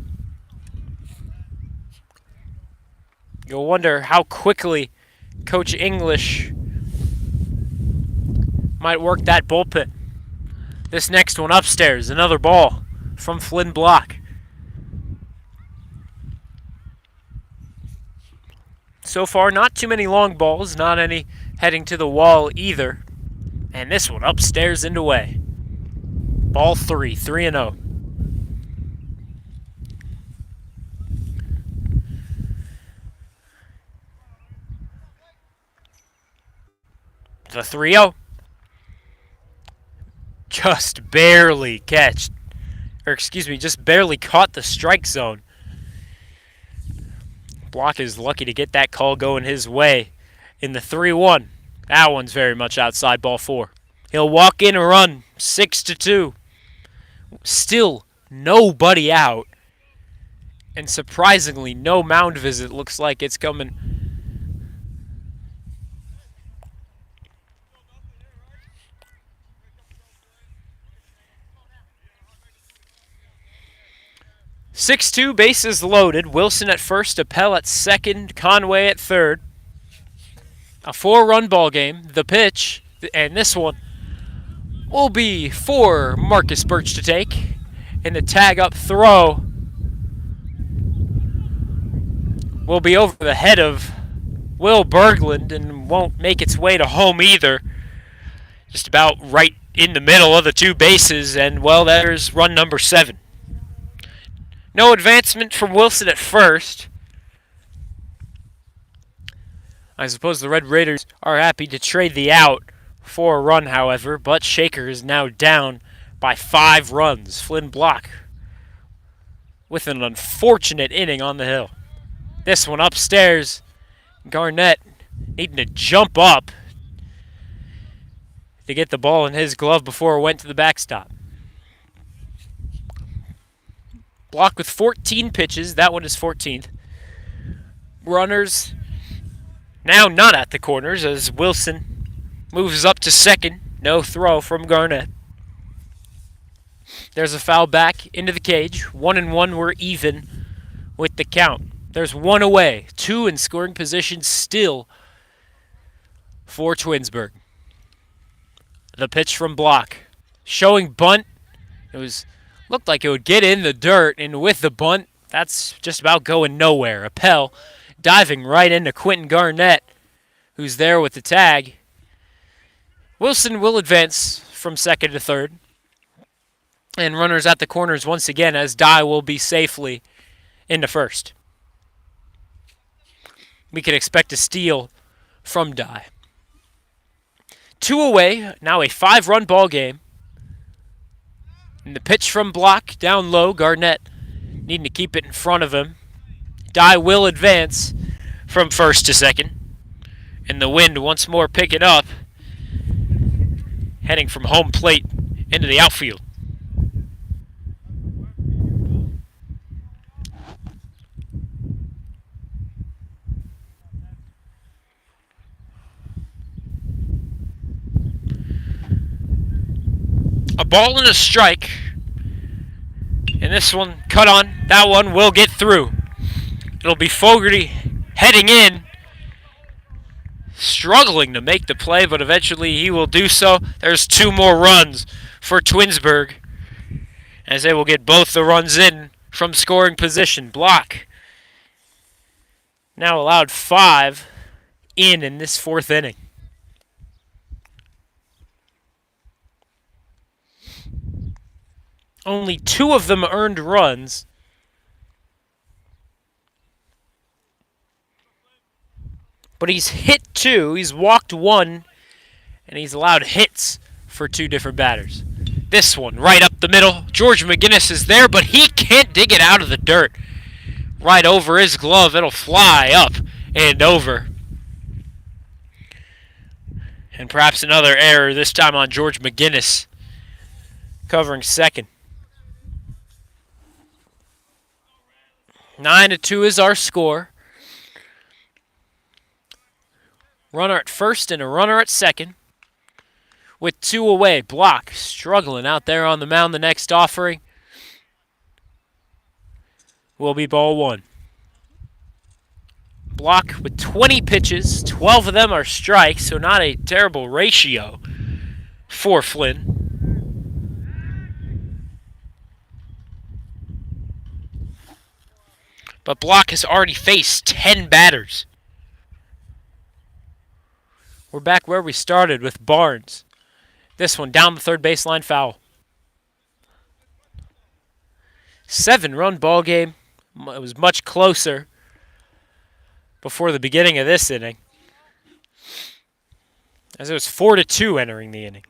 You'll wonder how quickly Coach English might work that bullpen. This next one upstairs, another ball from Flynn Block. So far, not too many long balls, not any heading to the wall either. And this one upstairs and away. Ball 3, 3-0. The 3-0. Just barely just barely caught the strike zone. Block is lucky to get that call going his way in the 3-1. That one's very much outside, ball 4. He'll walk in and run 6-2. Still nobody out. And surprisingly, no mound visit. Looks like it's coming. Six-2, bases loaded. Wilson at first, Appel at second, Conway at third. A 4-run ball game. The pitch, and this one will be for Marcus Birch to take. And the tag-up throw will be over the head of Will Berglund and won't make its way to home either. Just about right in the middle of the 2 bases, and, well, there's run number 7. No advancement from Wilson at first. I suppose the Red Raiders are happy to trade the out for a run, however, but Shaker is now down by 5 runs. Flynn Block with an unfortunate inning on the hill. This one upstairs. Garnett needing to jump up to get the ball in his glove before it went to the backstop. Block with 14 pitches. That one is 14th. Runners now not at the corners as Wilson moves up to second. No throw from Garnett. There's a foul back into the cage. 1-1, we're even with the count. There's 1 away. 2 in scoring position still for Twinsburg. The pitch from Block. Showing bunt. Looked like it would get in the dirt, and with the bunt, that's just about going nowhere. Appel diving right into Quentin Garnett, who's there with the tag. Wilson will advance from second to third. And runners at the corners once again as Dye will be safely into first. We can expect a steal from Dye. 2 away, now a 5-run ball game. And the pitch from Block, down low, Garnett needing to keep it in front of him. Dye will advance from first to second. And the Wind once more pick it up, heading from home plate into the outfield. A ball and a strike. And this one cut on. That one will get through. It'll be Fogarty heading in, struggling to make the play, but eventually he will do so. There's 2 more runs for Twinsburg, as they will get both the runs in from scoring position. Block now allowed 5 in this 4th inning. Only 2 of them earned runs. But he's hit 2, he's walked 1, and he's allowed hits for 2 different batters. This one, right up the middle. George McGinnis is there, but he can't dig it out of the dirt. Right over his glove, it'll fly up and over. And perhaps another error, this time on George McGinnis, covering second. 9-2 is our score. Runner at first and a runner at second. With 2 away, Block struggling out there on the mound. The next offering will be ball 1. Block with 20 pitches. 12 of them are strikes, so not a terrible ratio for Flynn. But Block has already faced 10 batters. We're back where we started with Barnes. This one down the third baseline, foul. 7-run ball game. It was much closer before the beginning of this inning, as it was 4-2 entering the inning.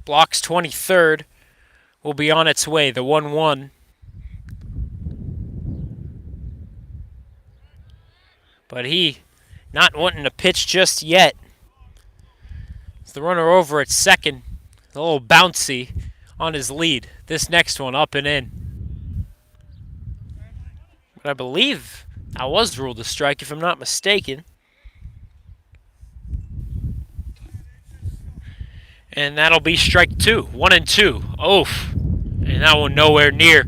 Block's 23rd will be on its way, the 1-1. But he not wanting to pitch just yet. It's the runner over at second, a little bouncy on his lead. This next one up and in. But I believe that was ruled a strike, if I'm not mistaken. And that'll be strike 2. 1-2. Oof. And that one nowhere near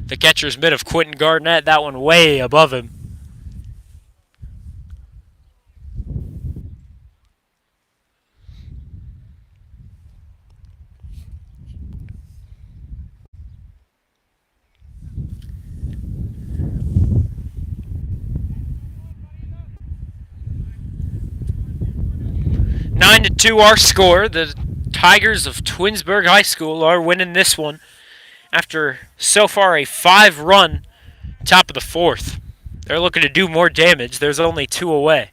the catcher's mitt of Quentin Garnett. That one way above him. Nine to 2 our score. The Tigers of Twinsburg High School are winning this one after so far a 5-run top of the 4th. They're looking to do more damage. There's only 2 away.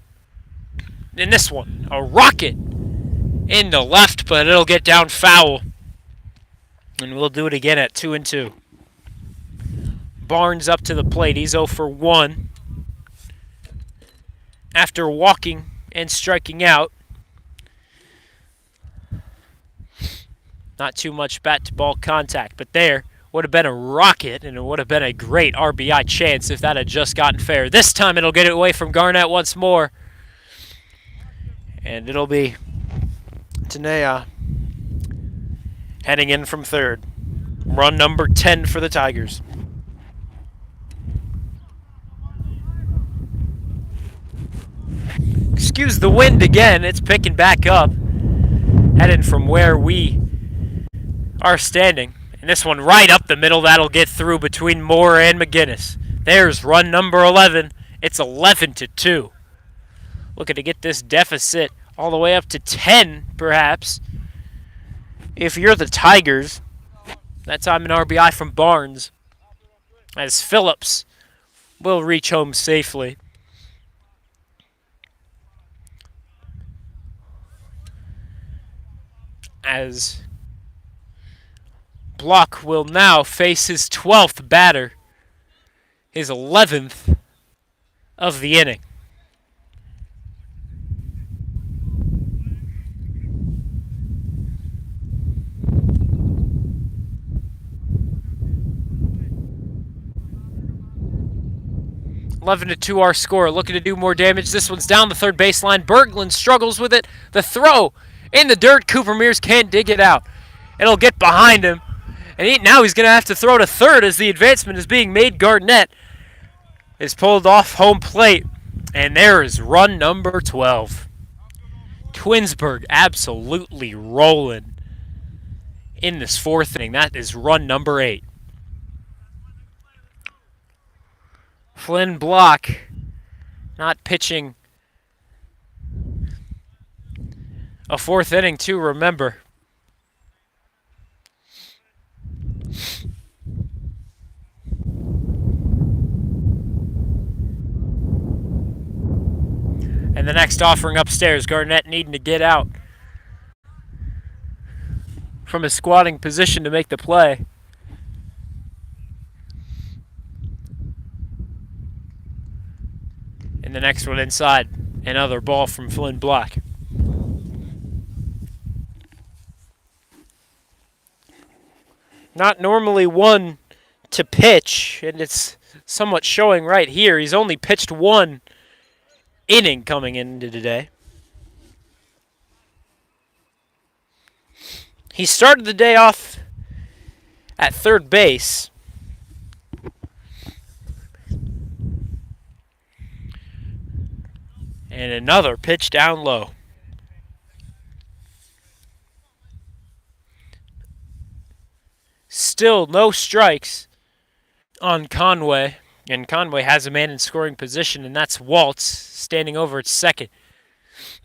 In this one, a rocket into left, but it'll get down foul. And we'll do it again at 2-2. Barnes up to the plate. He's 0 for 1 after walking and striking out. Not too much bat-to-ball contact, but there would have been a rocket, and it would have been a great RBI chance if that had just gotten fair. This time it'll get it away from Garnett once more, and it'll be Tanea heading in from third. Run number 10 for the Tigers. Excuse the wind again, it's picking back up, heading from where we are standing. And this one right up the middle, that'll get through between Moore and McGinnis. There's run number 11. It's 11-2. Looking to get this deficit all the way up to 10, perhaps, if you're the Tigers. That time an RBI from Barnes, as Phillips will reach home safely. As Block will now face his 12th batter, his 11th of the inning. 11-2 our score. Looking to do more damage. This one's down the third baseline. Berglund struggles with it. The throw in the dirt. Cooper Mears can't dig it out. It'll get behind him. And now he's going to have to throw to third as the advancement is being made. Garnett is pulled off home plate. And there is run number 12. Twinsburg absolutely rolling in this fourth inning. That is run number 8. Flynn Block not pitching a fourth inning to remember. And the next offering upstairs, Garnett needing to get out from his squatting position to make the play. And the next one inside, another ball from Flynn Block. Not normally one to pitch, and it's somewhat showing right here. He's only pitched one inning coming into today. He started the day off at third base. And another pitch down low. Still no strikes on Conway. And Conway has a man in scoring position, and that's Waltz standing over at second.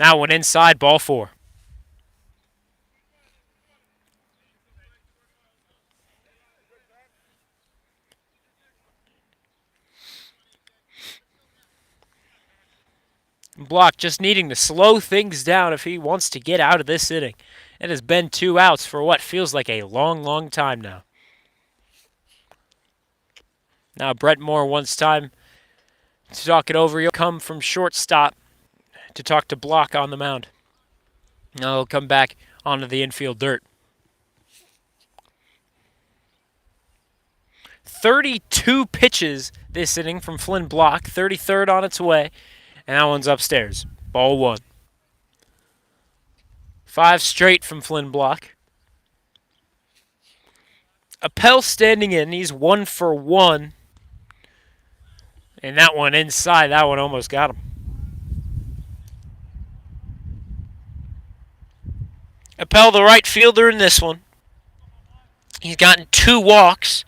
Now one inside, ball 4. Block just needing to slow things down if he wants to get out of this inning. It has been 2 outs for what feels like a long, long time now. Now Brett Moore wants time to talk it over. He'll come from shortstop to talk to Block on the mound. Now he'll come back onto the infield dirt. 32 pitches this inning from Flynn Block. 33rd on its way. And that one's upstairs. Ball 1. 5 straight from Flynn Block. Appel standing in. He's 1 for 1. And that one inside. That one almost got him. Appel, the right fielder in this one. He's gotten 2 walks.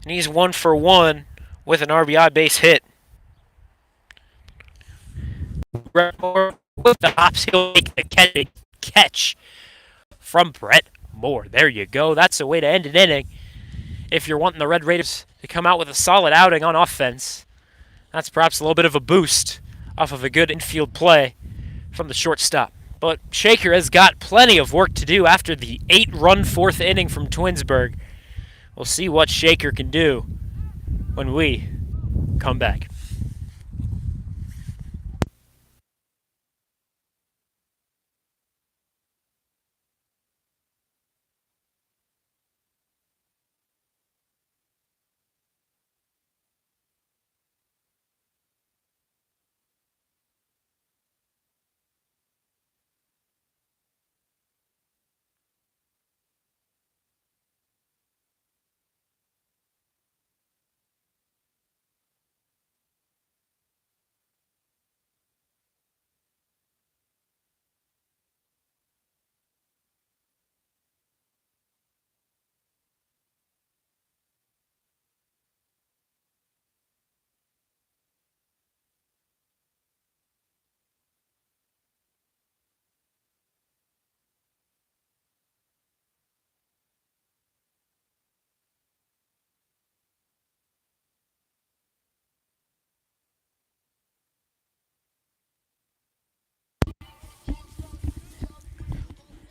And he's 1 for 1 with an RBI base hit. Brett Moore with the hops. He'll make the catch from Brett Moore. There you go. That's a way to end an inning. If you're wanting the Red Raiders to come out with a solid outing on offense, that's perhaps a little bit of a boost off of a good infield play from the shortstop. But Shaker has got plenty of work to do after the 8-run fourth inning from Twinsburg. We'll see what Shaker can do when we come back.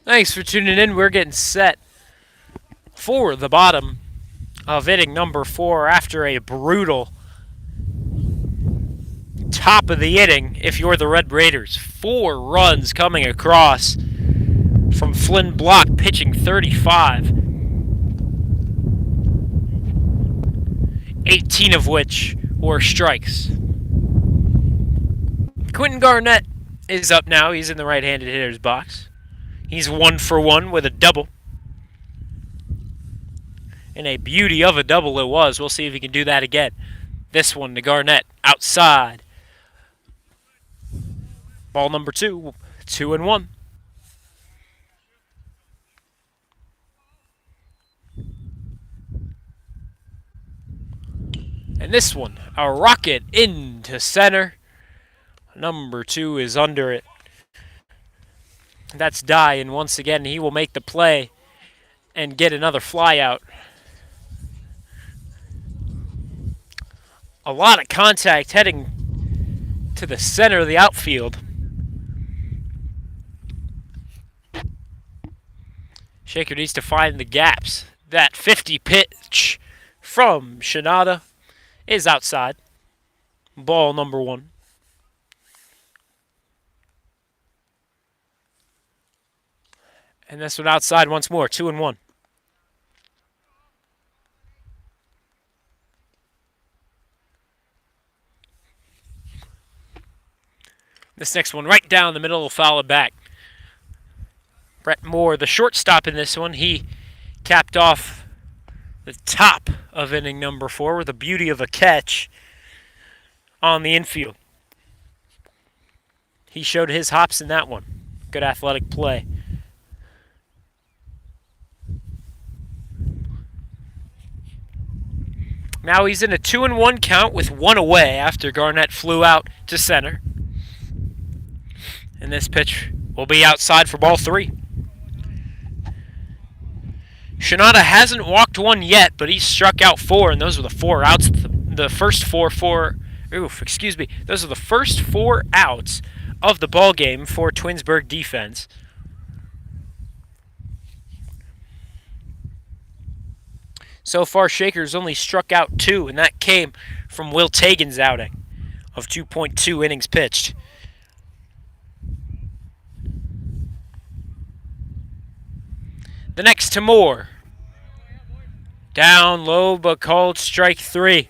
Thanks for tuning in. We're getting set for the bottom of inning number 4 after a brutal top of the inning if you're the Red Raiders. 4 runs coming across from Flynn Block pitching 35, 18 of which were strikes. Quentin Garnett is up now. He's in the right-handed hitter's box. He's 1 for 1 with a double. And a beauty of a double it was. We'll see if he can do that again. This one to Garnett outside. Ball number 2, 2-1. And this one, a rocket into center. Number 2 is under it. That's Dye, and once again, he will make the play and get another fly out. A lot of contact heading to the center of the outfield. Shaker needs to find the gaps. That 50 pitch from Shinada is outside. Ball number 1. And this one outside once more, 2-1. This next one right down the middle will foul it back. Brett Moore, the shortstop in this one, he capped off the top of inning number 4 with a beauty of a catch on the infield. He showed his hops in that one. Good athletic play. Now he's in a 2-1 count with 1 away after Garnett flew out to center. And this pitch will be outside for ball 3. Shinada hasn't walked one yet, but he struck out 4, and those were the 4 outs. The first those are the first 4 outs of the ball game for Twinsburg defense. So far, Shaker's only struck out 2, and that came from Will Tagan's outing of 2.2 innings pitched. The next to Moore. Down low, but called strike 3.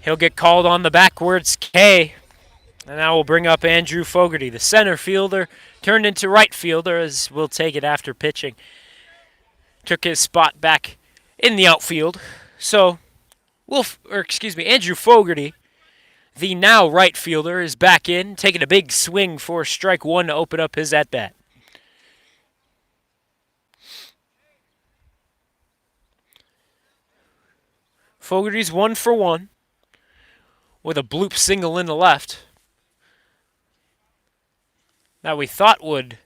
He'll get called on the backwards K. And now we'll bring up Andrew Fogarty, the center fielder, turned into right fielder, as we'll take it after pitching. Took his spot back in the outfield. So, Andrew Fogarty, the now right fielder, is back in, taking a big swing for strike 1 to open up his at-bat. Fogarty's 1 for 1 with a bloop single in the left that we thought would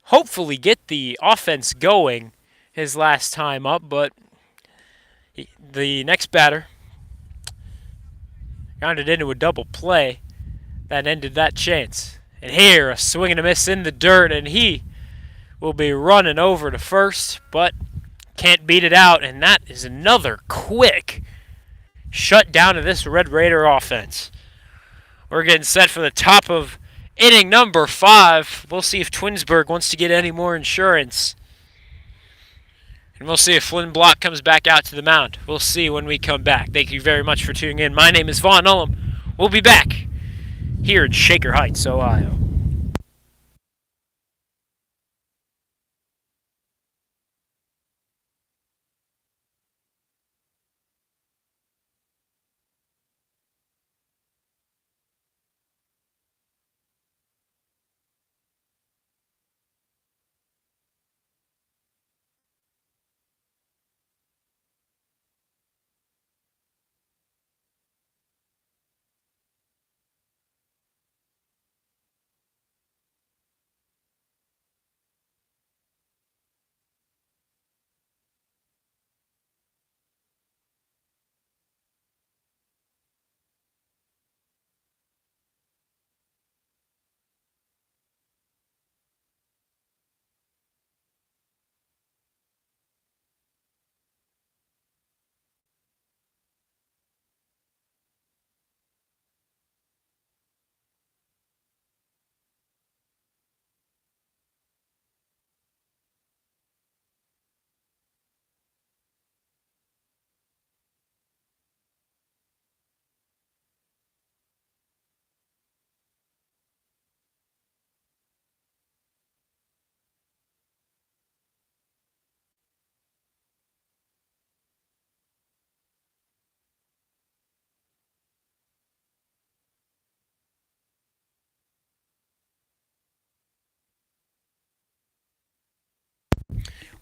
hopefully get the offense going his last time up, but the next batter grounded into a double play that ended that chance. And here, a swing and a miss in the dirt, and he will be running over to first, but can't beat it out, and that is another quick shutdown of this Red Raider offense. We're getting set for the top of inning number 5. We'll see if Twinsburg wants to get any more insurance. And we'll see if Flynn Block comes back out to the mound. We'll see when we come back. Thank you very much for tuning in. My name is Vaughn Ullum. We'll be back here in Shaker Heights, Ohio.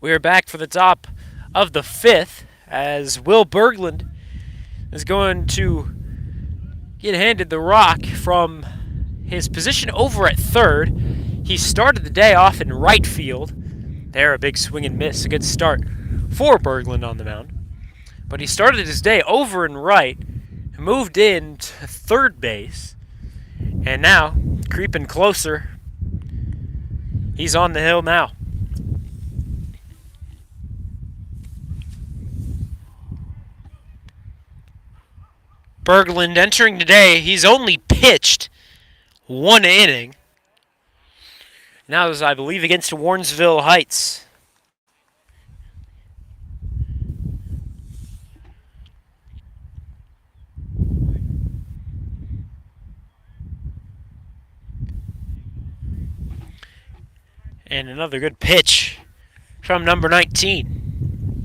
We are back for the top of the fifth as Will Berglund is going to get handed the rock from his position over at third. He started the day off in right field. There, a big swing and miss. A good start for Berglund on the mound. But he started his day over in right, moved in to third base, and now, creeping closer, he's on the hill now. Berglund entering today, he's only pitched one inning. Now is, I believe, against Warrensville Heights. And another good pitch from number 19.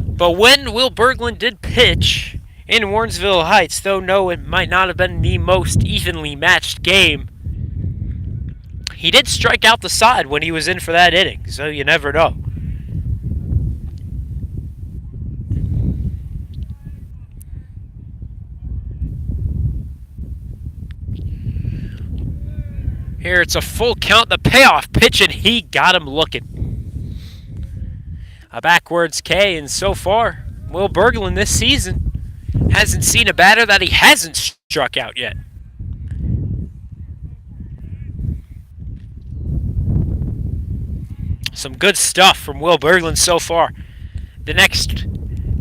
But when Will Berglund did pitch in Warrensville Heights, though no, it might not have been the most evenly matched game, he did strike out the side when he was in for that inning, so you never know. Here it's a full count, the payoff pitch, and he got him looking. A backwards K, and so far, Will Berglund this season hasn't seen a batter that he hasn't struck out yet. Some good stuff from Will Berglund so far. The next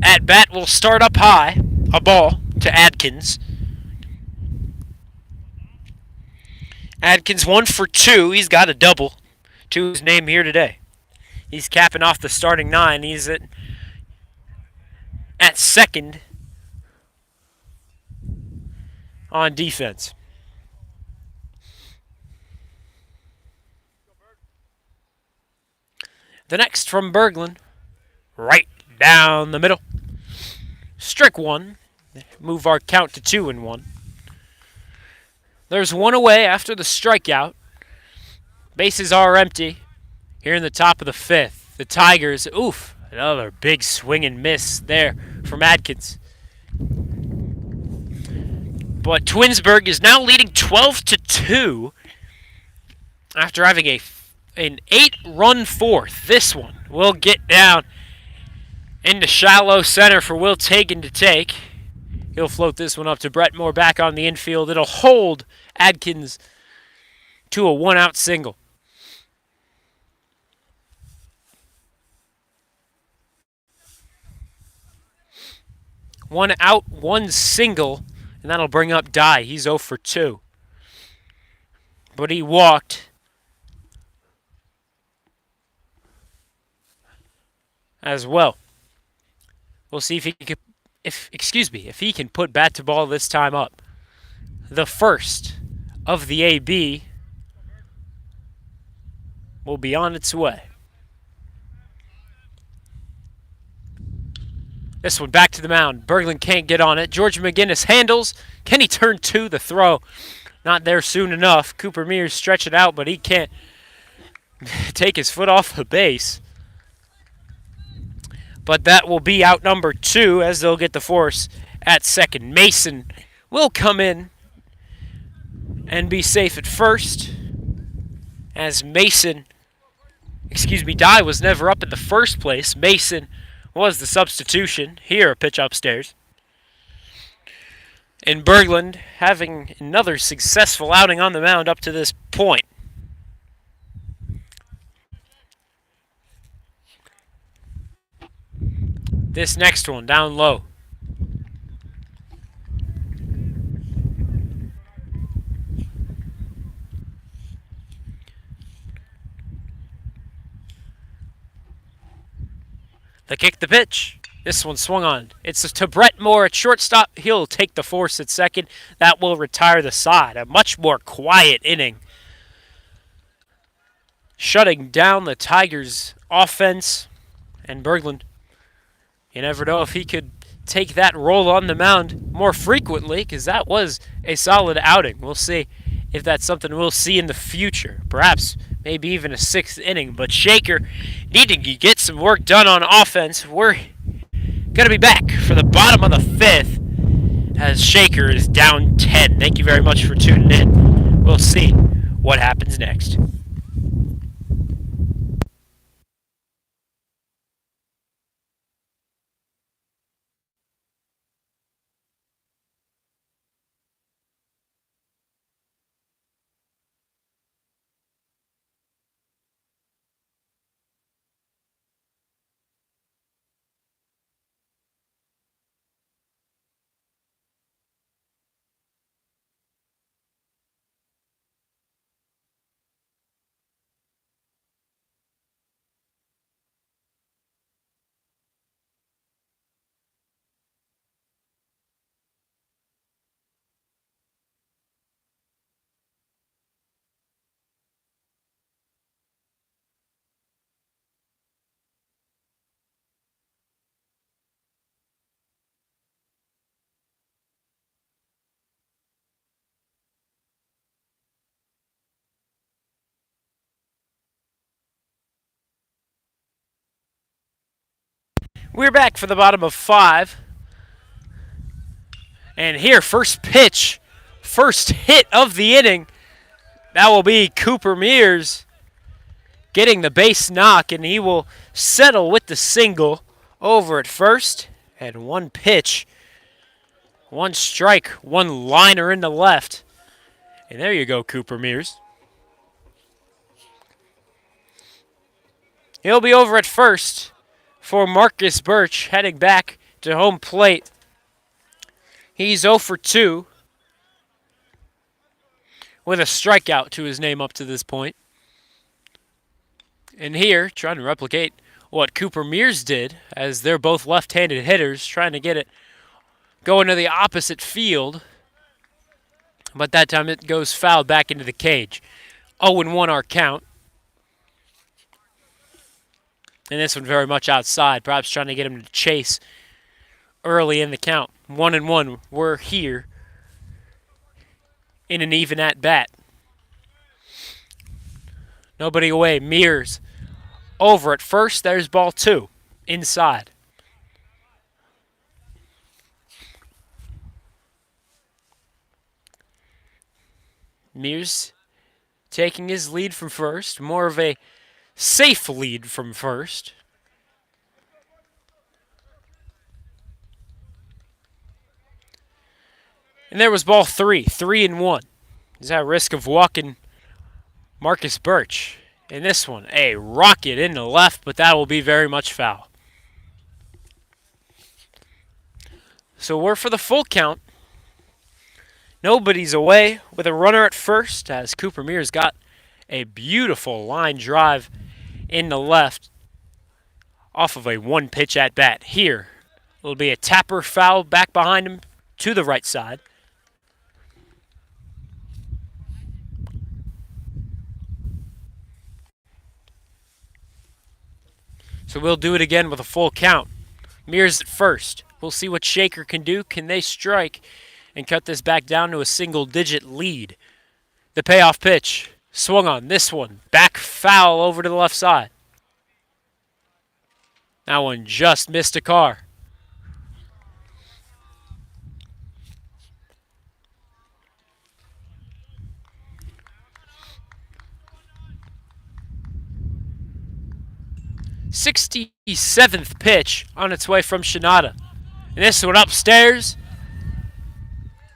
at-bat will start up high. A ball to Adkins. Adkins 1 for 2. He's got a double to his name here today. He's capping off the starting 9. He's at second on defense. The next from Berglund, right down the middle. Strike one. Move our count to 2-1. There's one away after the strikeout. Bases are empty here in the top of the fifth. The Tigers, another big swing and miss there from Adkins. But Twinsburg is now leading 12-2 after having an 8-run fourth. This one will get down into shallow center for Will Tagan to take. He'll float this one up to Brett Moore back on the infield. It'll hold Adkins to a 1-out single. One out, one single, and that'll bring up Dye. He's 0 for 2. But he walked as well. We'll see if he can put bat to ball this time up. The first of the AB will be on its way. This one back to the mound. Berglund can't get on it. George McGinnis handles. Can he turn to the throw? Not there soon enough. Cooper Mears stretch it out, but he can't take his foot off the base. But that will be out number 2 as they'll get the force at second. Mason will come in and be safe at first as Dye was never up in the first place. Mason was the substitution. Here, a pitch upstairs. And Berglund having another successful outing on the mound up to this point. This next one down low. They kick the pitch. This one swung on. It's to Brett Moore at shortstop. He'll take the force at second. That will retire the side. A much more quiet inning. Shutting down the Tigers' offense. And Berglund, you never know if he could take that role on the mound more frequently, because that was a solid outing. We'll see if that's something we'll see in the future. Perhaps maybe even a sixth inning. But Shaker needing to get some work done on offense. We're going to be back for the bottom of the fifth as Shaker is down 10. Thank you very much for tuning in. We'll see what happens next. We're back for the bottom of 5. And here, first pitch, first hit of the inning. That will be Cooper Mears getting the base knock, and he will settle with the single over at first. And one pitch, one strike, one liner in the left. And there you go, Cooper Mears. He'll be over at first for Marcus Birch, heading back to home plate. He's 0 for 2 with a strikeout to his name up to this point. And here, trying to replicate what Cooper Mears did, as they're both left-handed hitters, trying to get it going to the opposite field. But that time it goes foul back into the cage. 0-1 our count. And this one very much outside, perhaps trying to get him to chase early in the count. 1-1, we're here in an even at bat. Nobody away. Mears over at first. There's ball 2 inside. Mears taking his lead from first. More of a safe lead from first. And there was ball 3, 3-1. He's at risk of walking Marcus Birch. In this one, a rocket in the left, but that will be very much foul. So we're for the full count. Nobody's away with a runner at first, as Cooper Mears got a beautiful line drive in the left off of a one-pitch at bat. Here, it'll be a tapper foul back behind him to the right side. So we'll do it again with a full count. Mears at first. We'll see what Shaker can do. Can they strike and cut this back down to a single-digit lead? The payoff pitch. Swung on. This one. Back foul over to the left side. That one just missed a car. '67th pitch on its way from Shinada. And this one upstairs.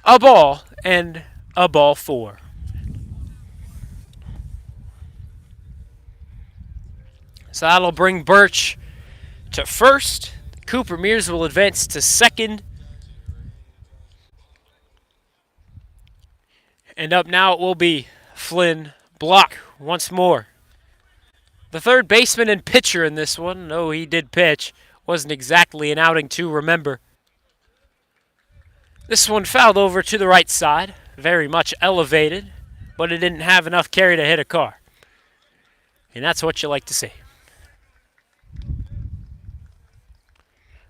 A ball and a ball 4. So that'll bring Birch to first. Cooper Mears will advance to second. And up now it will be Flynn Block once more. The third baseman and pitcher in this one, though he did pitch, wasn't exactly an outing to remember. This one fouled over to the right side, very much elevated, but it didn't have enough carry to hit a car. And that's what you like to see.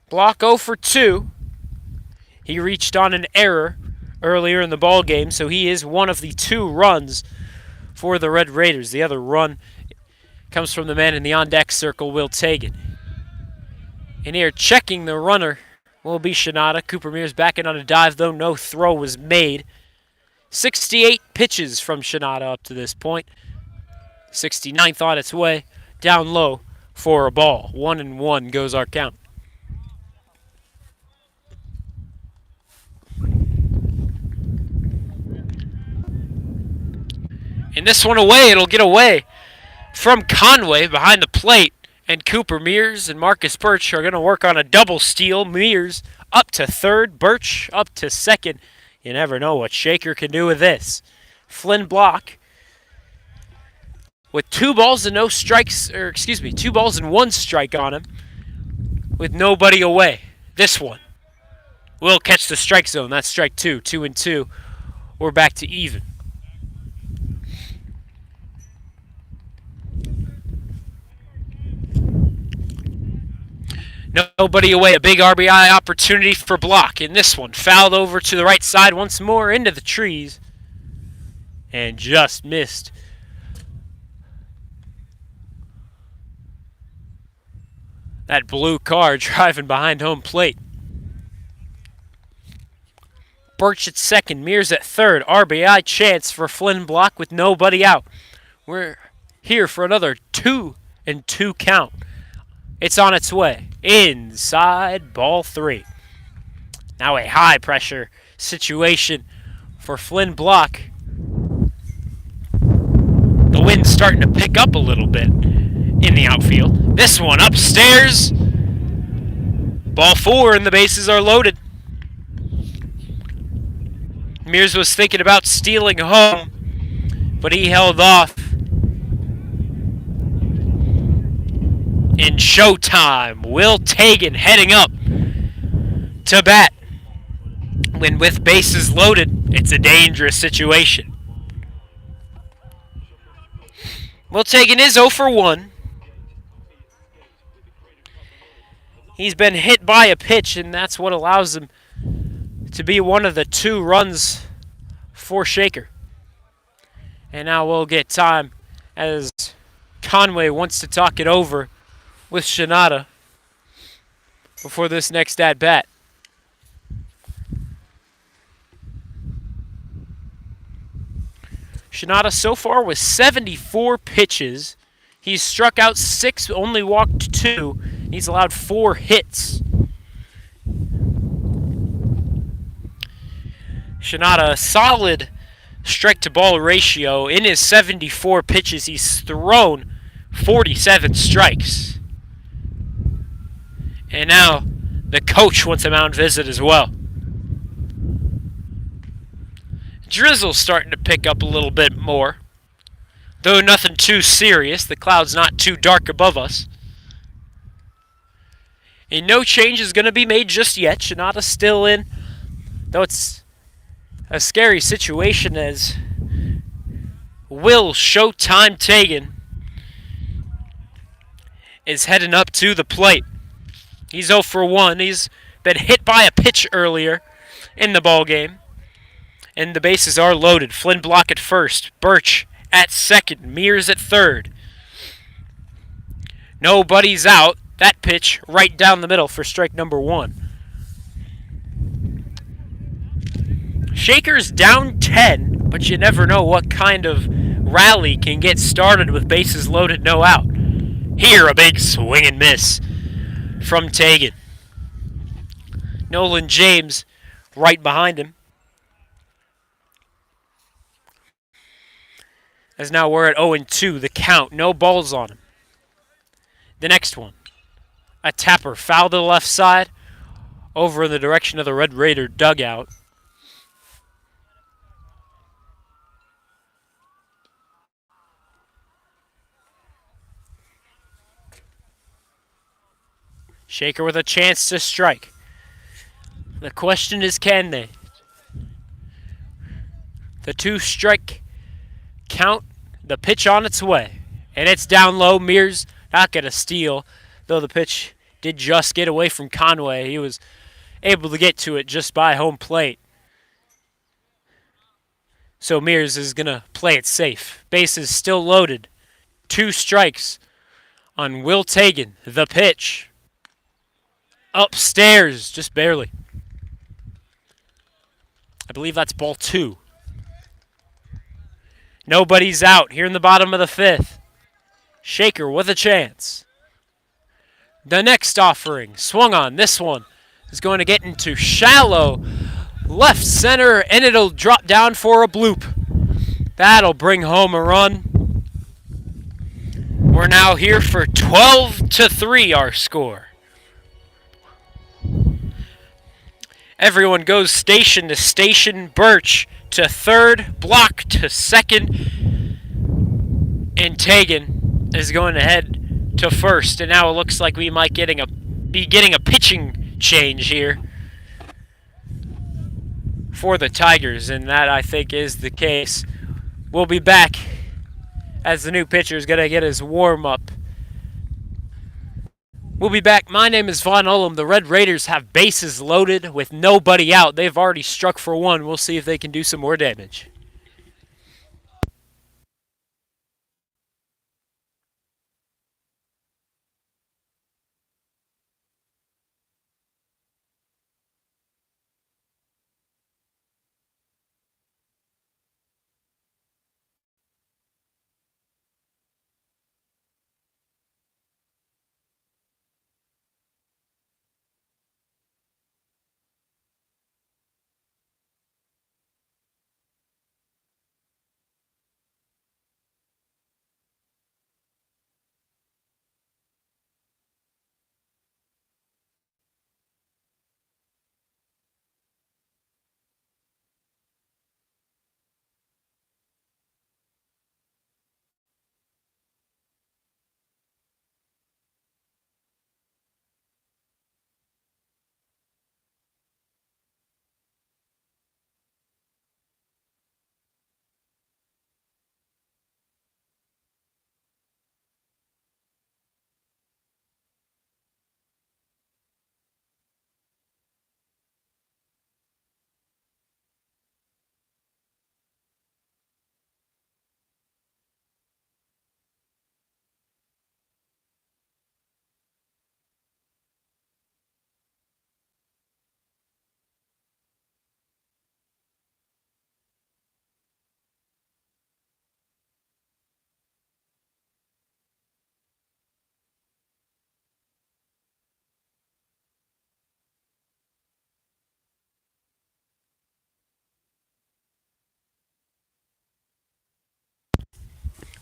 Block 0 for 2. He reached on an error earlier in the ball game, so he is one of the 2 runs for the Red Raiders. The other run comes from the man in the on-deck circle, Will Tagan. And here, checking the runner will be Shinada. Cooper Mears backing on a dive, though no throw was made. 68 pitches from Shinada up to this point. 69th on its way, down low for a ball. 1-1 goes our count. And this one away, it'll get away from Conway behind the plate. And Cooper Mears and Marcus Birch are going to work on a double steal. Mears up to third, Birch up to second. You never know what Shaker can do with this. Flynn Block with 2 balls and 1 strike on him with nobody away. This one will catch the strike zone. That's strike 2, 2-2. We're back to even. Nobody away. A big RBI opportunity for Block. In this one, fouled over to the right side once more into the trees. And just missed. That blue car driving behind home plate. Birch at second. Mears at third. RBI chance for Flynn Block with nobody out. We're here for another 2-2 count. It's on its way. Inside ball 3. Now a high pressure situation for Flynn Block. The wind's starting to pick up a little bit in the outfield. This one upstairs. Ball 4 and the bases are loaded. Mears was thinking about stealing home, but he held off. In showtime, Will Tagan heading up to bat. When with bases loaded, it's a dangerous situation. Will Tagan is 0 for 1. He's been hit by a pitch, and that's what allows him to be one of the 2 runs for Shaker. And now we'll get time as Conway wants to talk it over with Shinada before this next at-bat. Shinada so far with 74 pitches. He's struck out 6, only walked 2. He's allowed 4 hits. Shinada, a solid strike-to-ball ratio. In his 74 pitches, he's thrown 47 strikes. And now the coach wants a mound visit as well. Drizzle's starting to pick up a little bit more. Though nothing too serious. The cloud's not too dark above us. And no change is going to be made just yet. Shinada's still in. Though it's a scary situation as Will Showtime Tagan is heading up to the plate. He's 0 for 1. He's been hit by a pitch earlier in the ball game. And the bases are loaded. Flynn Block at first. Birch at second. Mears at third. Nobody's out. That pitch right down the middle for strike number 1. Shaker's down 10, but you never know what kind of rally can get started with bases loaded, no out. Here, a big swing and miss from Tagan. Nolan James right behind him. As now we're at 0-2, the count. No balls on him. The next one. A tapper foul to the left side. Over in the direction of the Red Raider dugout. Shaker with a chance to strike. The question is, can they? The 2-strike count, the pitch on its way. And it's down low. Mears not going to steal, though the pitch did just get away from Conway. He was able to get to it just by home plate. So Mears is going to play it safe. Bases still loaded. 2 strikes on Will Tagan. The pitch. Upstairs, just barely. I believe that's ball 2. Nobody's out here in the bottom of the 5th. Shaker with a chance. The next offering, swung on. This one is going to get into shallow left center, and it'll drop down for a bloop. That'll bring home a run. We're now here for 12-3, our score. Everyone goes station to station. Birch to third, Block to second, and Tagan is going to head to first. And now it looks like we might be getting a pitching change here for the Tigers, and that I think is the case. We'll be back as the new pitcher is going to get his warm-up. We'll be back. My name is Von Ullum. The Red Raiders have bases loaded with nobody out. They've already struck for 1. We'll see if they can do some more damage.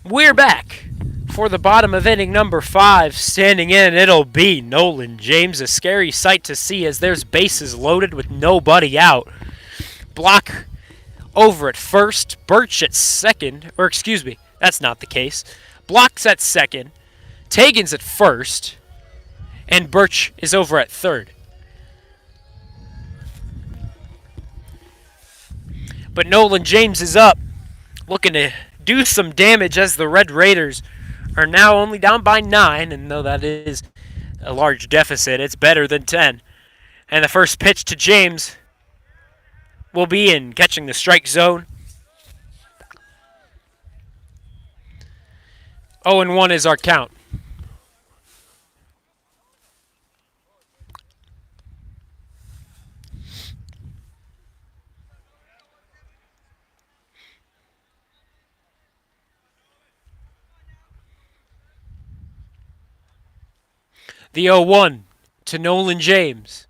We're back for the bottom of inning number 5. Standing in, it'll be Nolan James. A scary sight to see as there's bases loaded with nobody out. Block over at first, Birch at second, or excuse me, that's not the case. Block's at second, Tagan's at first, and Birch is over at third. But Nolan James is up, looking to do some damage as the Red Raiders are now only down by 9, and though that is a large deficit, it's better than 10. And the first pitch to James will be in, catching the strike zone. 0-1 is our count. The 0-1 to Nolan James.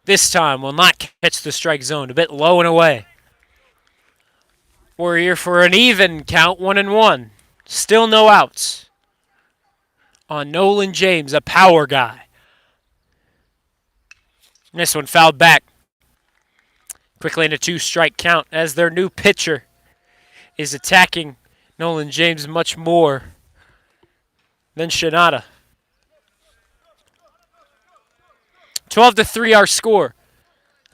This time will not catch the strike zone. A bit low and away. We're here for an even count, 1-1. Still no outs on Nolan James, a power guy. And this one fouled back. Quickly in a 2-strike count as their new pitcher is attacking Nolan James much more than Shinada. 12-3 our score.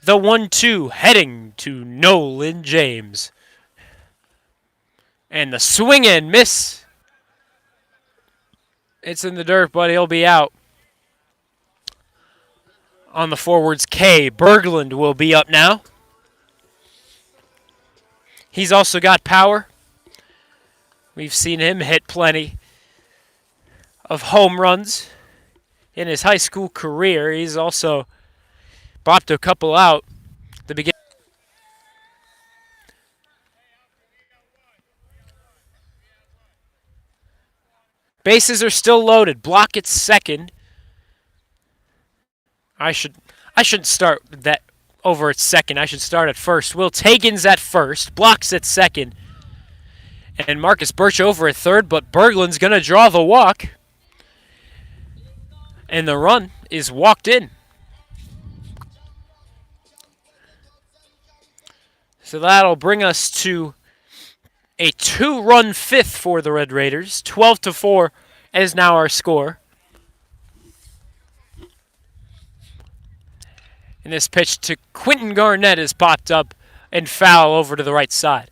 The 1-2 heading to Nolan James. And the swing and miss. It's in the dirt, but he'll be out. On the forwards, K. Berglund will be up now. He's also got power. We've seen him hit plenty of home runs in his high school career. He's also bopped a couple out at the beginning. Bases are still loaded. Block at second. I shouldn't start that over at second. I should start at first. Will Tagan's at first. Blocks at second. And Marcus Birch over at third, but Berglund's going to draw the walk. And the run is walked in. So that'll bring us to a 2-run fifth for the Red Raiders. 12-4 is now our score. And this pitch to Quentin Garnett is popped up and foul over to the right side.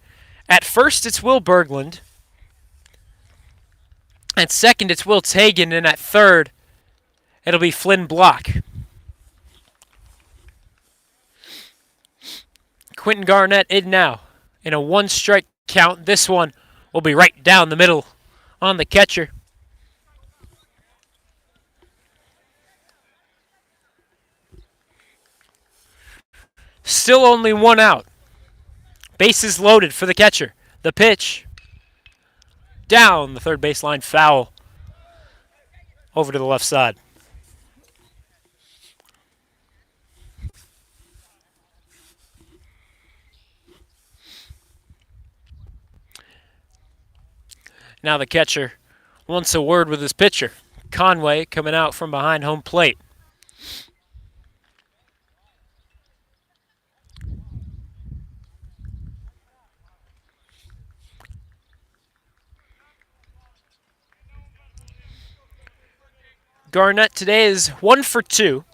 At first, it's Will Berglund. At second, it's Will Tagan. And at third, it'll be Flynn Block. Quentin Garnett in now in a 1-strike count. This one will be right down the middle on the catcher. Still only 1 out. Bases loaded for the catcher. The pitch. Down the third baseline, foul. Over to the left side. Now the catcher wants a word with his pitcher. Conway coming out from behind home plate. Garnett today is 1 for 2.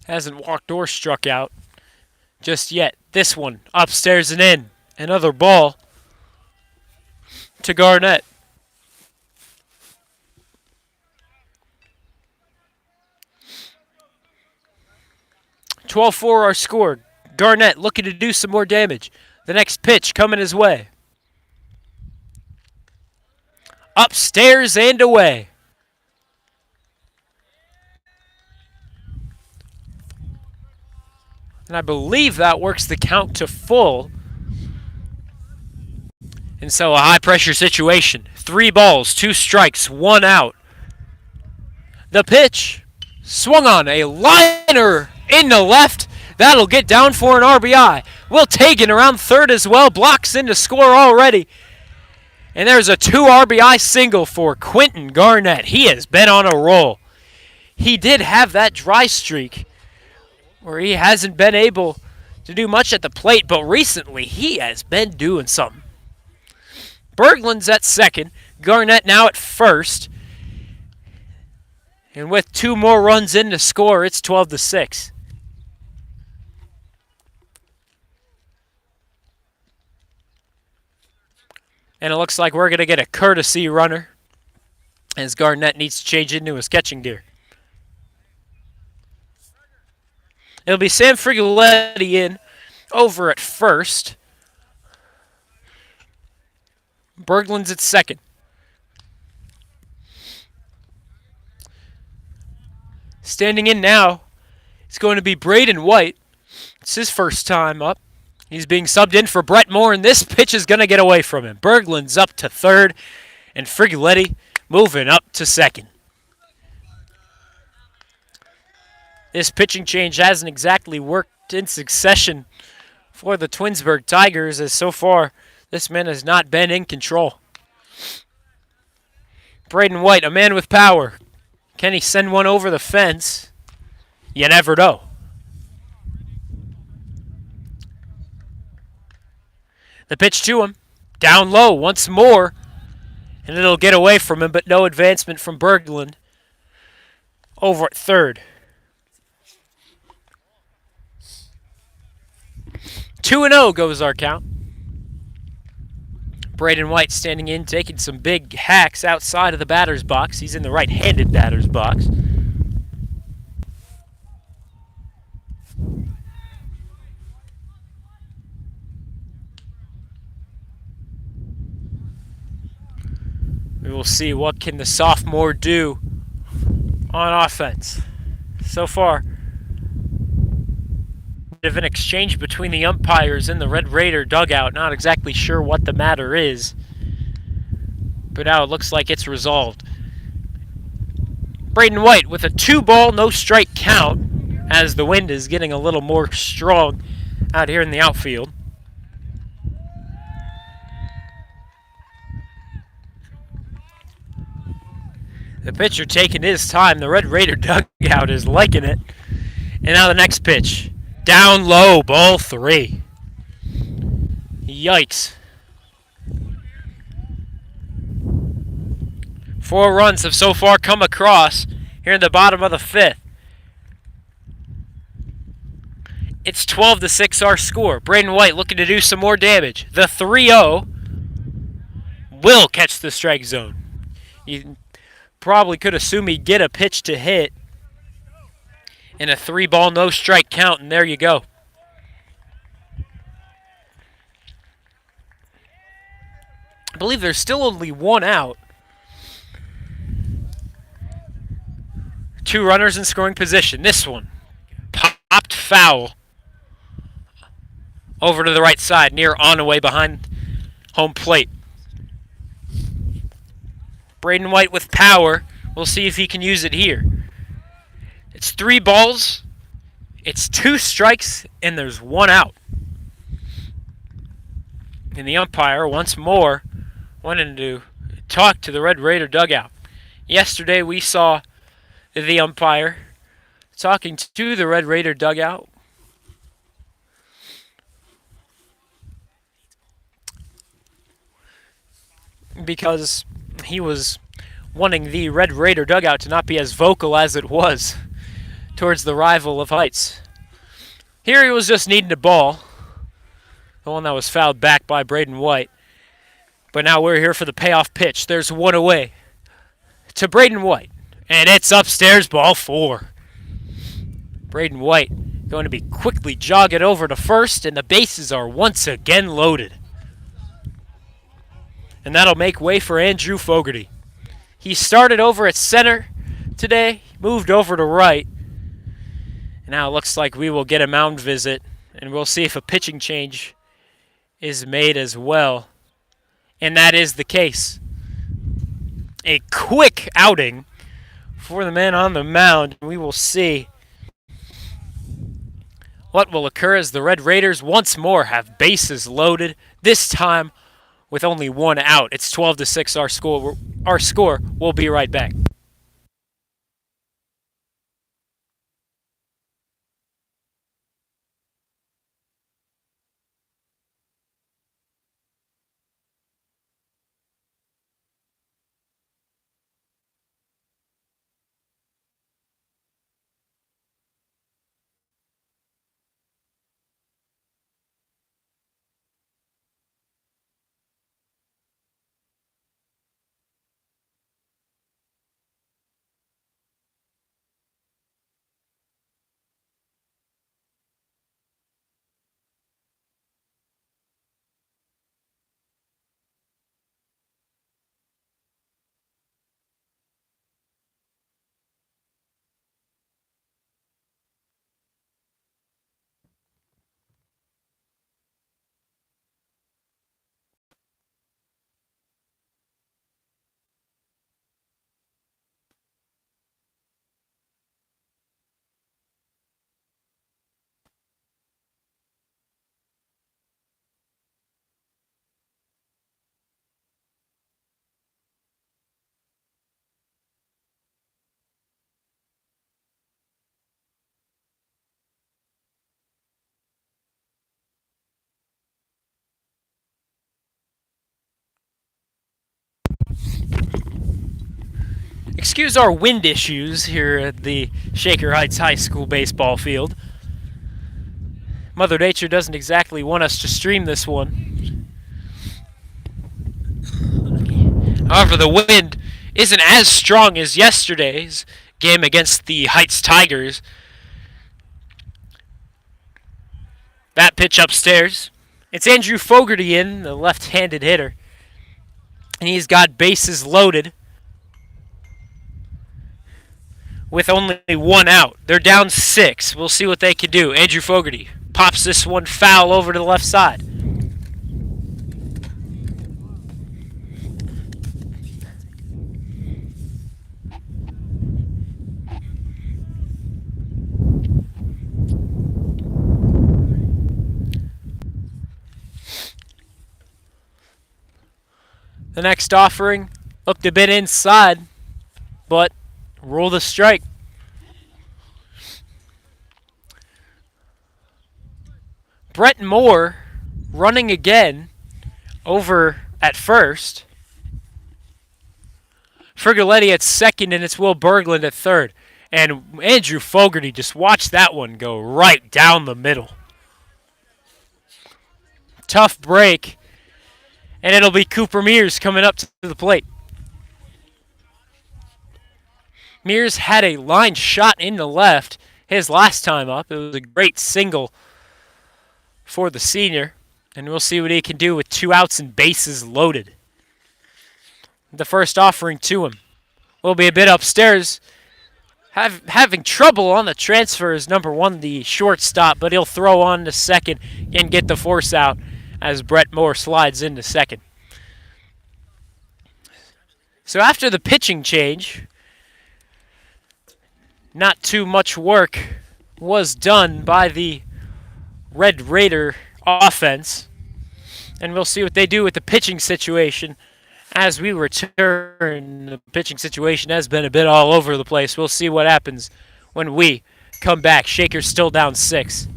Hasn't walked or struck out just yet. This one upstairs and in. Another ball to Garnett. (12-4) our score. Garnett looking to do some more damage. The next pitch coming his way. Upstairs and away. And I believe that works the count to full. And so a high-pressure situation. 3 balls, 2 strikes, 1 out. The pitch swung on a liner into left. That'll get down for an RBI. Will Tagan around third as well. Blocks in to score already. And there's a 2 RBI single for Quentin Garnett. He has been on a roll. He did have that dry streak where he hasn't been able to do much at the plate, but recently he has been doing something. Berglund's at second. Garnett now at first. And with 2 more runs in to score, it's 12-6. And it looks like we're going to get a courtesy runner as Garnett needs to change into his catching gear. It'll be Sam Frigoletti in over at first. Berglund's at second. Standing in now, it's going to be Braden White. It's his first time up. He's being subbed in for Brett Moore, and this pitch is going to get away from him. Berglund's up to third, and Frigoletti moving up to second. This pitching change hasn't exactly worked in succession for the Twinsburg Tigers, as so far this man has not been in control. Braden White, a man with power. Can he send one over the fence? You never know. The pitch to him. Down low once more. And it'll get away from him, but no advancement from Berglund. Over at third. 2-0 goes our count. Braden White standing in, taking some big hacks outside of the batter's box. He's in the right-handed batter's box. We will see what can the sophomore do on offense. So far, a bit of an exchange between the umpires in the Red Raider dugout. Not exactly sure what the matter is, but now it looks like it's resolved. Braden White with a 2-ball, no strike count as the wind is getting a little more strong out here in the outfield. The pitcher taking his time. The Red Raider dugout is liking it. And now the next pitch. Down low, ball 3. Yikes. 4 runs have so far come across here in the bottom of the 5th. It's 12-6 our score. Braden White looking to do some more damage. The 3-0 will catch the strike zone. You probably could assume he'd get a pitch to hit. And a 3-ball, no strike count, and there you go. I believe there's still only 1 out. 2 runners in scoring position. This one popped foul over to the right side, near on away behind home plate. Braden White with power. We'll see if he can use it here. It's 3 balls, it's 2 strikes, and there's 1 out. And the umpire, once more, wanted to talk to the Red Raider dugout. Yesterday we saw the umpire talking to the Red Raider dugout. Because he was wanting the Red Raider dugout to not be as vocal as it was towards the rival of Heights. Here he was just needing a ball. The one that was fouled back by Braden White. But now we're here for the payoff pitch. There's 1 away to Braden White. And it's upstairs, ball 4. Braden White going to be quickly jogging over to first, and the bases are once again loaded. And that'll make way for Andrew Fogarty. He started over at center today, moved over to right. And now it looks like we will get a mound visit, and we'll see if a pitching change is made as well. And that is the case. A quick outing for the man on the mound. We will see what will occur as the Red Raiders once more have bases loaded, this time with only 1 out. It's 12-6 our score. Our score. We'll be right back. Excuse our wind issues here at the Shaker Heights High School baseball field. Mother Nature doesn't exactly want us to stream this one. However, the wind isn't as strong as yesterday's game against the Heights Tigers. That pitch upstairs. It's Andrew Fogarty in, the left-handed hitter. And he's got bases loaded with only one out. They're down 6. We'll see what they can do. Andrew Fogarty pops this one foul over to the left side. The next offering looked a bit inside, but ruled a strike. Brett Moore running again over at first. Frigoletti at second, and it's Will Berglund at third. And Andrew Fogarty, just watch that one go right down the middle. Tough break. And it'll be Cooper Mears coming up to the plate. Mears had a line shot in the left his last time up. It was a great single for the senior. And we'll see what he can do with 2 outs and bases loaded. The first offering to him will be a bit upstairs. Having trouble on the transfer is number 1, the shortstop, but he'll throw on to second and get the force out as Brett Moore slides into second. So after the pitching change, not too much work was done by the Red Raider offense. And we'll see what they do with the pitching situation as we return. The pitching situation has been a bit all over the place. We'll see what happens when we come back. Shaker's still down 6.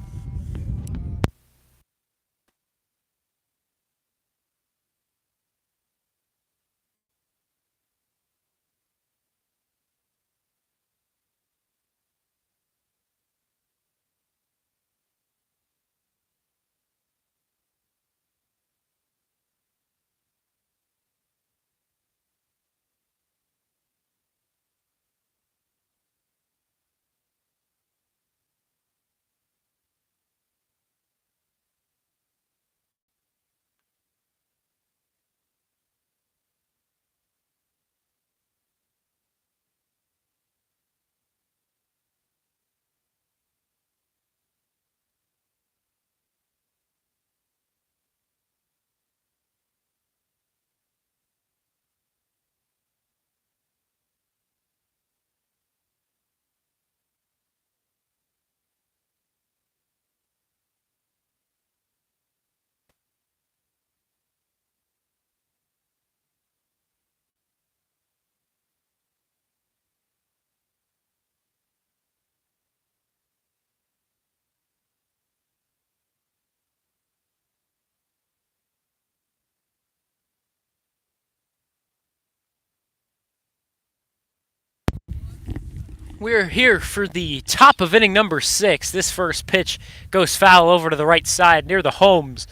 We're here for the top of inning number 6. This first pitch goes foul over to the right side near the homes.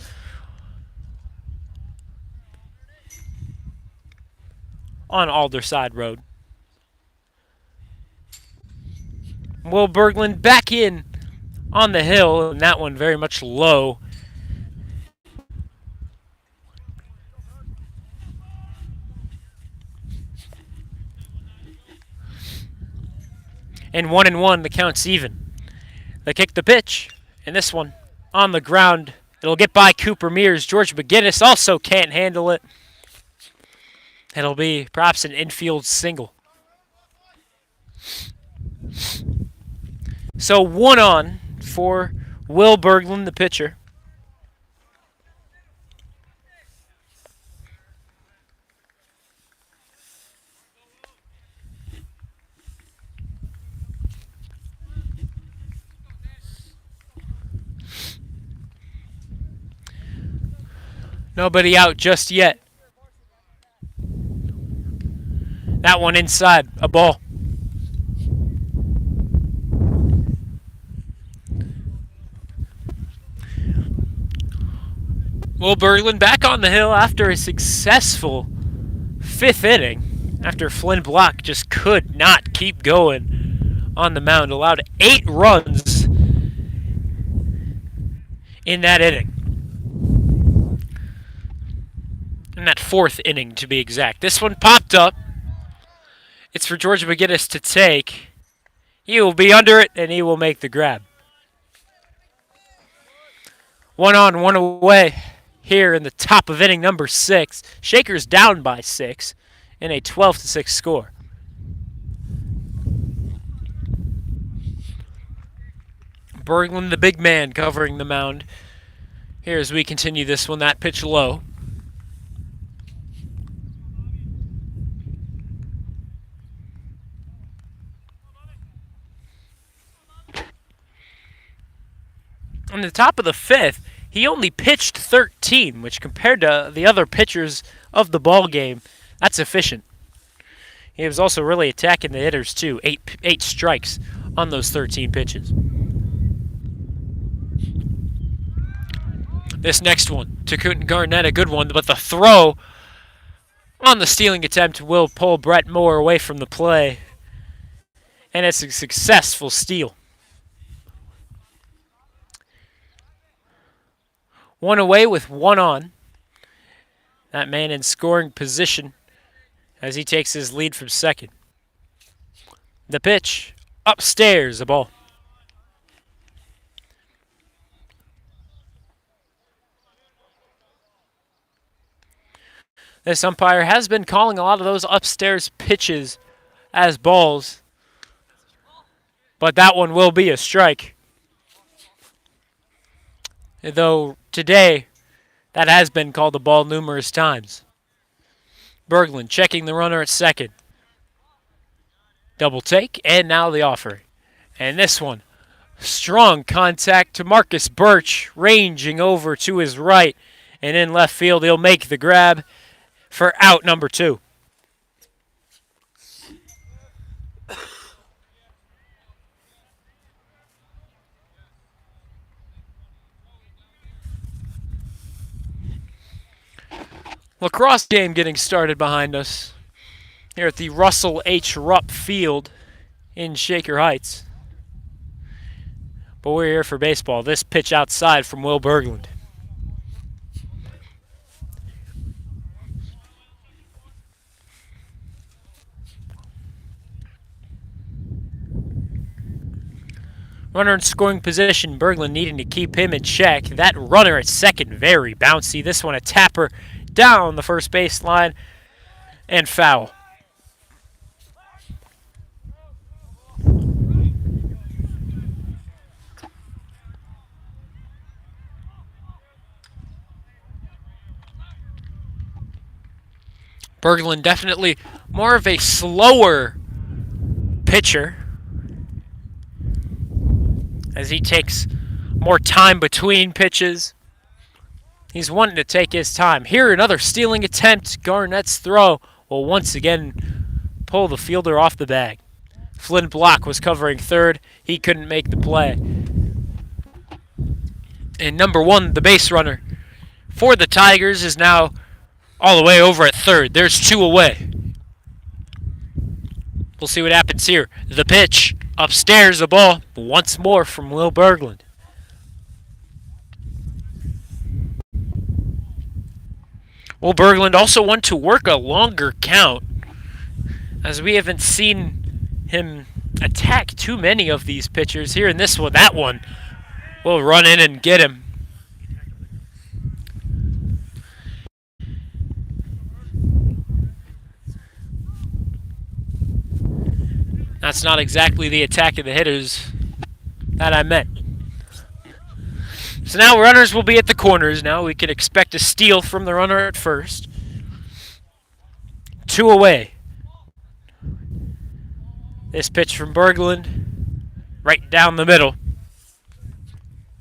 On Alderside Road. Will Berglund back in on the hill, and that one very much low. And 1-1, the count's even. They kick the pitch, and this one on the ground. It'll get by Cooper Mears. George McGinnis also can't handle it. It'll be perhaps an infield single. So 1 on for Will Berglund, the pitcher. Nobody out just yet. That one inside, a ball. Will Berglund back on the hill after a successful 5th inning. After Flynn Block just could not keep going on the mound. Allowed 8 runs in that inning. And that fourth inning, to be exact. This one popped up. It's for George McGinnis to take. He will be under it, and he will make the grab. 1 on, 1 away here in the top of inning number 6. Shakers down by 6 in a 12-6 score. Berglund, the big man, covering the mound. Here as we continue this one, that pitch low. On the top of the 5th, he only pitched 13, which compared to the other pitchers of the ball game, that's efficient. He was also really attacking the hitters too. Eight strikes on those 13 pitches. This next one to Garnett, a good one, but the throw on the stealing attempt will pull Brett Moore away from the play, and it's a successful steal. 1 away with 1 on. That man in scoring position as he takes his lead from second. The pitch, upstairs, a ball. This umpire has been calling a lot of those upstairs pitches as balls, but that one will be a strike. Though today, that has been called a ball numerous times. Berglund checking the runner at second. Double take, and now the offering. And this one, strong contact to Marcus Birch, ranging over to his right. And in left field, he'll make the grab for out number 2. Lacrosse game getting started behind us here at the Russell H. Rupp Field in Shaker Heights. But we're here for baseball. This pitch outside from Will Berglund. Runner in scoring position, Berglund needing to keep him in check. That runner at second, very bouncy. This one a tapper down the first baseline and foul. Berglund definitely more of a slower pitcher as he takes more time between pitches. He's wanting to take his time. Here, another stealing attempt. Garnett's throw will once again pull the fielder off the bag. Flynn Block was covering third. He couldn't make the play. And number 1, the base runner for the Tigers, is now all the way over at third. There's 2 away. We'll see what happens here. The pitch, upstairs, the ball, once more from Will Berglund. Will Berglund also want to work a longer count, as we haven't seen him attack too many of these pitchers. Here in this one, that one will run in and get him. That's not exactly the attack of the hitters that I meant. So now runners will be at the corners. Now we can expect a steal from the runner at first. 2 away. This pitch from Berglund, right down the middle.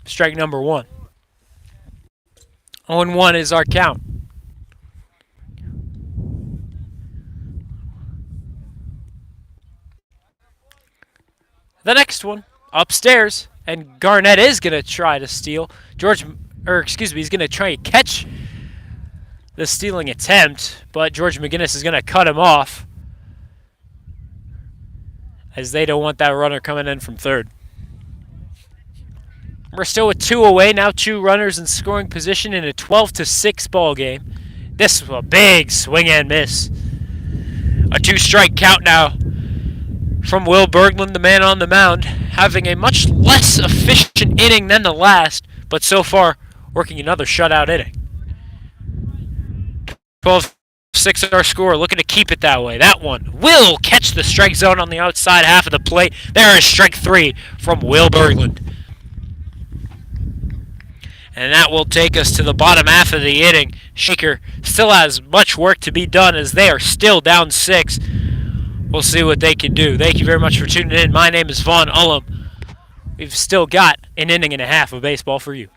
Strike number 1. 0-1 is our count. The next one, upstairs, and Garnett is going to try to steal. He's going to try and catch the stealing attempt, but George McGinnis is going to cut him off, as they don't want that runner coming in from third. We're still with 2 away, now 2 runners in scoring position in a 12-6 ball game. This was a big swing and miss. A 2-strike count now from Will Berglund, the man on the mound, having a much less efficient inning than the last, but so far working another shutout inning. 12-6 our score, looking to keep it that way. That one will catch the strike zone on the outside half of the plate. There is strike 3 from Will Berglund. And that will take us to the bottom half of the inning. Shaker still has much work to be done as they are still down 6. We'll see what they can do. Thank you very much for tuning in. My name is Vaughn Ullum. We've still got an inning and a half of baseball for you.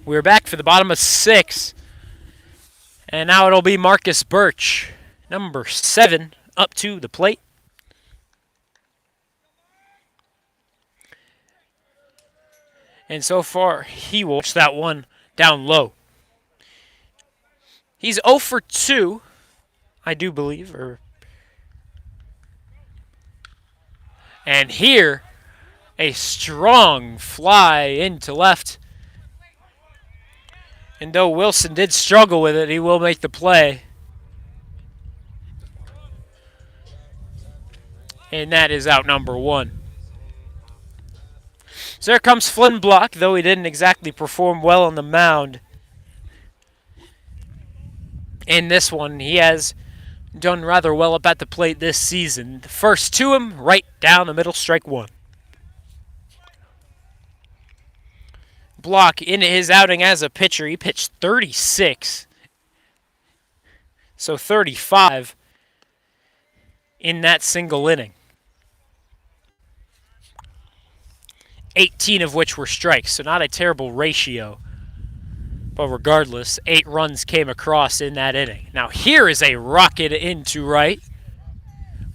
We're back for the bottom of 6. And now it'll be Marcus Birch, number 7, up to the plate. And so far, he will watch that one down low. He's 0 for 2, I do believe. And here, a strong fly into left. And though Wilson did struggle with it, he will make the play. And that is out number 1. So there comes Flynn Block, though he didn't exactly perform well on the mound. In this one, he has done rather well up at the plate this season. The first to him, right down the middle, strike 1. Block in his outing as a pitcher, he pitched 36. So 35 in that single inning. 18 of which were strikes, so not a terrible ratio. But regardless, 8 runs came across in that inning. Now here is a rocket into right,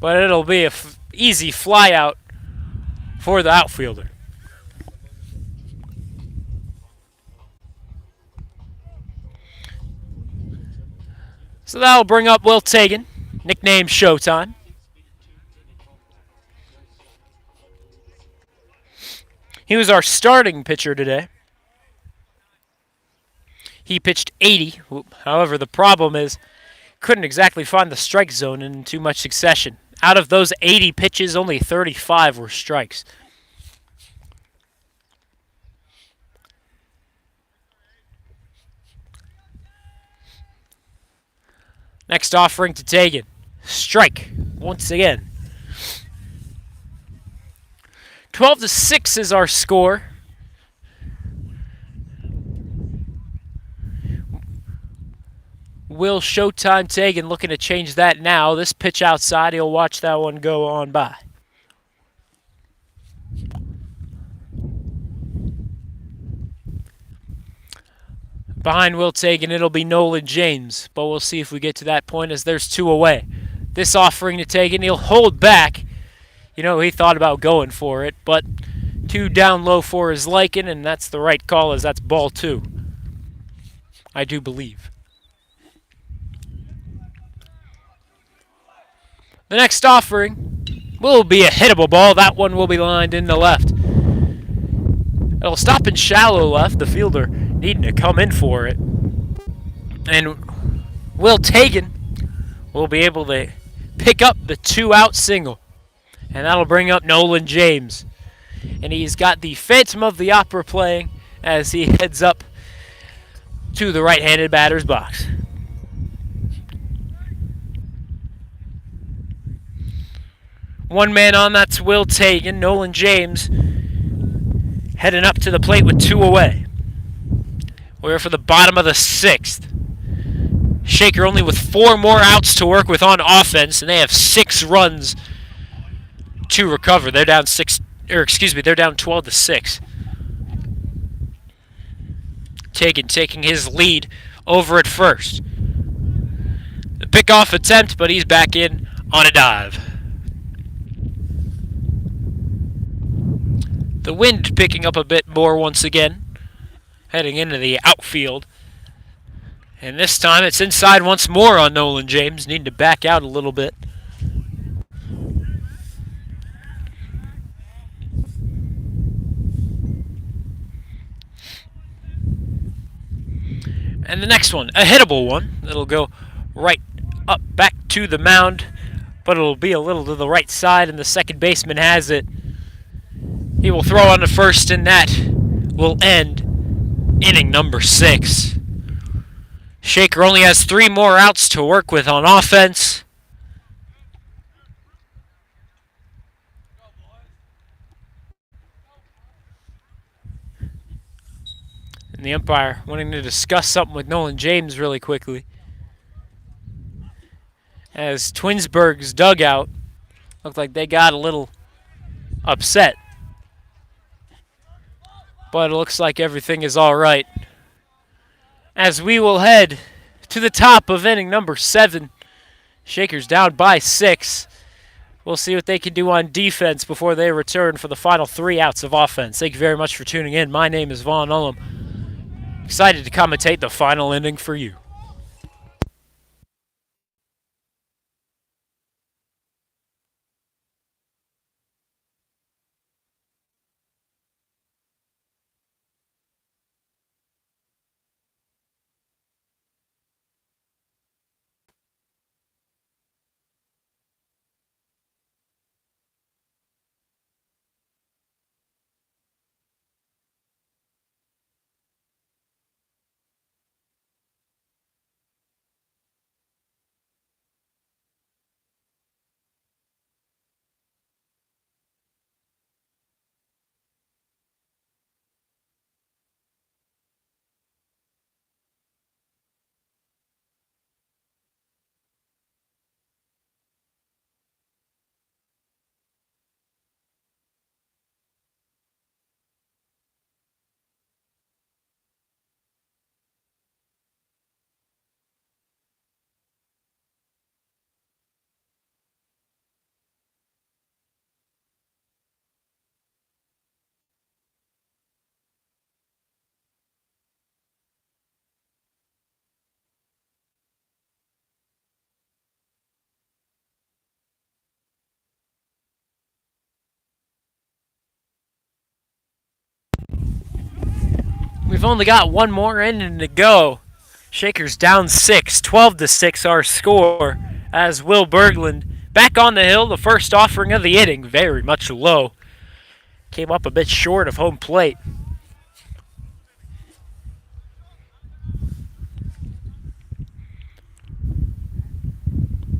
but it'll be an easy fly out for the outfielder. So that'll bring up Will Tagan, nicknamed Showtime. He was our starting pitcher today. He pitched 80. However, the problem is couldn't exactly find the strike zone in too much succession. Out of those 80 pitches, only 35 were strikes. Next offering to Tagan. Strike once again. 12-6 is our score. Will Showtime Tagan looking to change that now. This pitch outside, he'll watch that one go on by. Behind Will Tagan, it'll be Nolan James, but we'll see if we get to that point as there's 2 away. This offering to Tagan, he'll hold back. You know, he thought about going for it, but 2 down low for his liking, and that's the right call as that's ball 2. I do believe. The next offering will be a hittable ball. That one will be lined into left. It'll stop in shallow left. The fielder needing to come in for it. And Will Tagan will be able to pick up the 2-out single. And that'll bring up Nolan James. And he's got the Phantom of the Opera playing as he heads up to the right-handed batter's box. One man on, that's Will Tagan. Nolan James heading up to the plate with 2 away. We're for the bottom of the 6th. Shaker only with 4 more outs to work with on offense, and they have 6 runs to recover. They're down they're down 12-6. Tagan taking his lead over at first. The pickoff attempt, but he's back in on a dive. The wind picking up a bit more once again, heading into the outfield. And this time it's inside once more on Nolan James, needing to back out a little bit. And the next one, a hittable one. It'll go right up back to the mound, but it'll be a little to the right side, and the second baseman has it. He will throw on to first, and that will end inning number 6. Shaker only has 3 more outs to work with on offense. And the umpire wanting to discuss something with Nolan James really quickly. As Twinsburg's dugout looked like they got a little upset. But it looks like everything is all right. As we will head to the top of inning number 7. Shaker's down by 6. We'll see what they can do on defense before they return for the final 3 outs of offense. Thank you very much for tuning in. My name is Vaughn Ullum. Excited to commentate the final inning for you. We've only got 1 more inning to go. Shaker's down 6, 12-6 our score, as Will Berglund back on the hill, the first offering of the inning, very much low. Came up a bit short of home plate.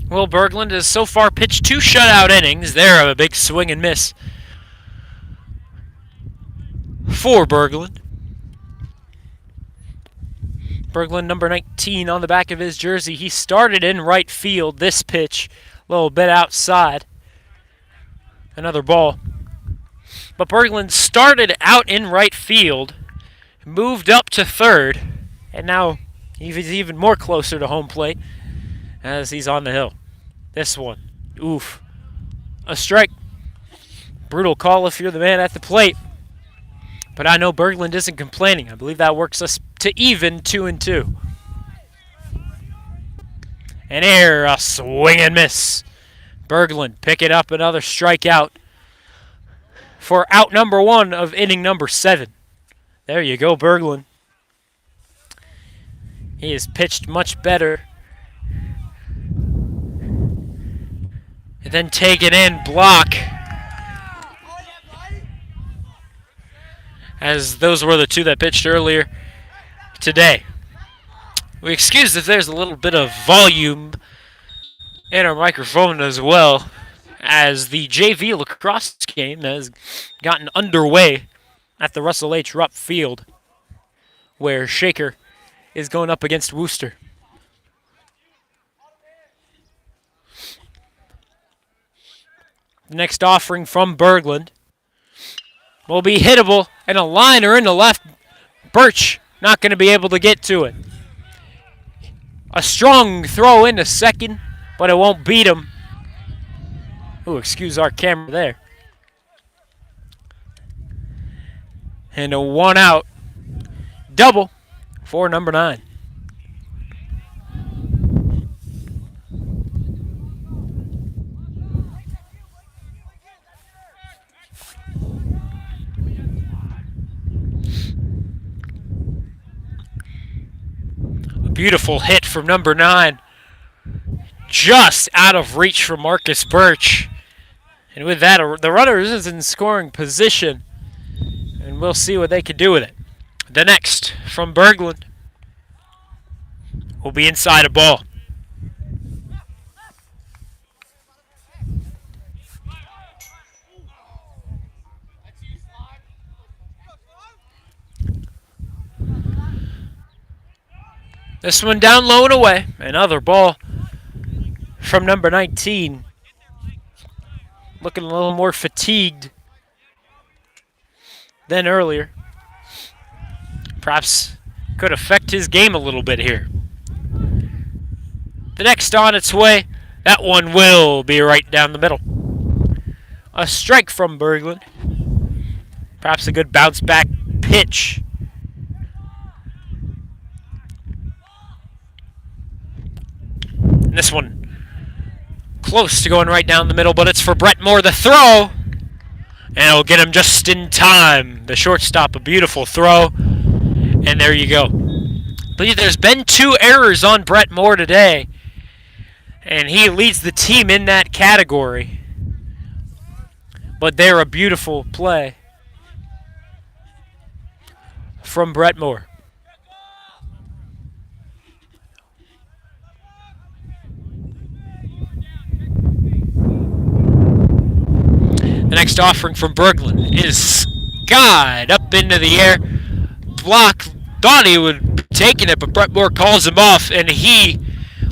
Will Berglund has so far pitched 2 shutout innings. They're a big swing and miss for Berglund. Berglund, number 19 on the back of his jersey. He started in right field. This pitch, a little bit outside. Another ball. But Berglund started out in right field, moved up to third, and now he's even more closer to home plate as he's on the hill. This one, oof. A strike. Brutal call if you're the man at the plate. But I know Berglund isn't complaining. I believe that works us to even 2-2. And here, a swing and miss. Berglund picking up another strikeout for out number 1 of inning number 7. There you go, Berglund. He has pitched much better. And then taken in, block. As those were the two that pitched earlier today. We excuse if there's a little bit of volume in our microphone as well, as the JV lacrosse game has gotten underway at the Russell H. Rupp Field, where Shaker is going up against Worcester. The next offering from Berglund will be hittable, and a liner in the left. Birch not going to be able to get to it. A strong throw into second, but it won't beat him. Ooh, excuse our camera there. And a 1-out double for number 9. A beautiful hit from number 9. Just out of reach for Marcus Birch. And with that, the runner is in scoring position. And we'll see what they can do with it. The next from Berglund will be inside a ball. This one down low and away. Another ball from number 19. Looking a little more fatigued than earlier. Perhaps could affect his game a little bit here. The next on its way. That one will be right down the middle. A strike from Berglund. Perhaps a good bounce back pitch. And this one close to going right down the middle, but it's for Brett Moore. The throw, and it'll get him just in time. The shortstop, a beautiful throw, and there you go. I believe there's been 2 errors on Brett Moore today, and he leads the team in that category. But they're a beautiful play from Brett Moore. The next offering from Berglund is skied up into the air. Block thought he would be taking it, but Brett Moore calls him off, and he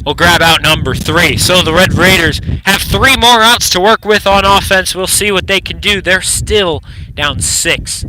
will grab out number 3. So the Red Raiders have 3 more outs to work with on offense. We'll see what they can do. They're still down 6.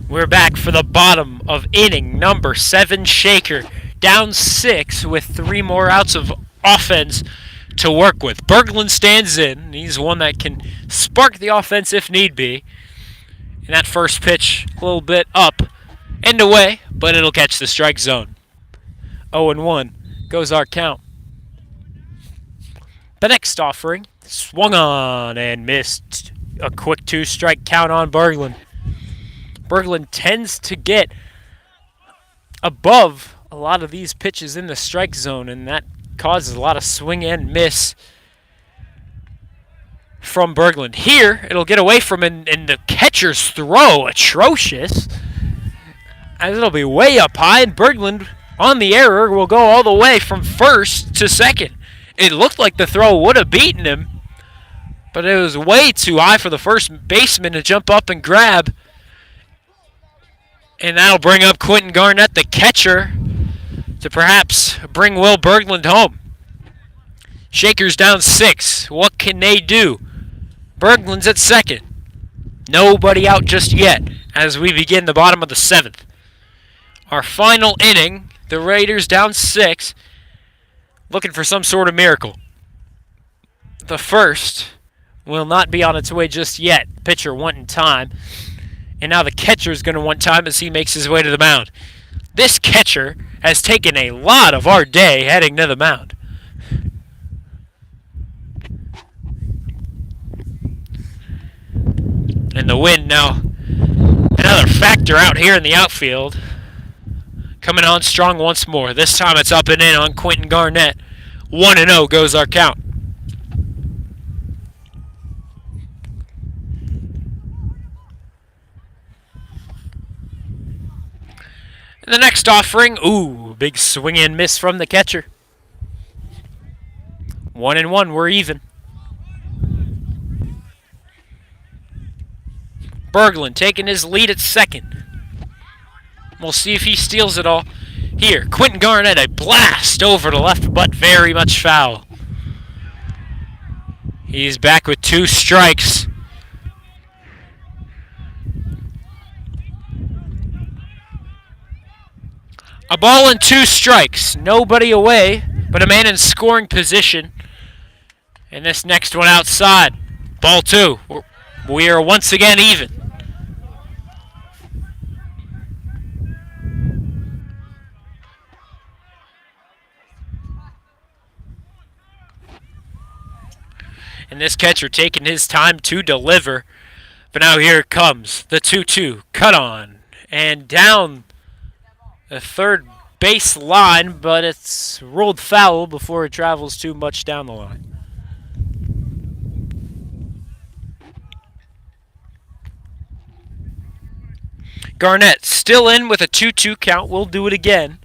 We're back for the bottom of inning number 7. Shaker down 6 with 3 more outs of offense to work with. Berglund stands in. He's one that can spark the offense if need be. And that first pitch a little bit up and away, but it'll catch the strike zone. 0-1 goes our count. The next offering swung on and missed. A quick 2-strike count on Berglund. Berglund tends to get above a lot of these pitches in the strike zone, and that causes a lot of swing and miss from Berglund. Here, it'll get away from him, and the catcher's throw, atrocious, as it'll be way up high, and Berglund, on the error, will go all the way from first to second. It looked like the throw would have beaten him, but it was way too high for the first baseman to jump up and grab. And that'll bring up Quentin Garnett, the catcher, to perhaps bring Will Berglund home. Shakers down 6. What can they do? Berglund's at second. Nobody out just yet as we begin the bottom of the 7th. Our final inning, the Raiders down 6, looking for some sort of miracle. The first will not be on its way just yet. Pitcher wanting time. And now the catcher's going to want time as he makes his way to the mound. This catcher has taken a lot of our day heading to the mound. And the wind now, another factor out here in the outfield. Coming on strong once more. This time it's up and in on Quentin Garnett. 1-0 goes our count. And the next offering, big swing and miss from the catcher. 1-1, we're even. Berglund taking his lead at second. We'll see if he steals it all. Here, Quentin Garnett, a blast over the left, but very much foul. He's back with 2 strikes. A ball and 2 strikes. Nobody away, but a man in scoring position. And this next one outside. Ball 2. We are once again even. And this catcher taking his time to deliver. But now here it comes. The 2-2. Cut on. And down the third base line, but it's ruled foul before it travels too much down the line. Garnett still in with a 2-2 count. We'll do it again.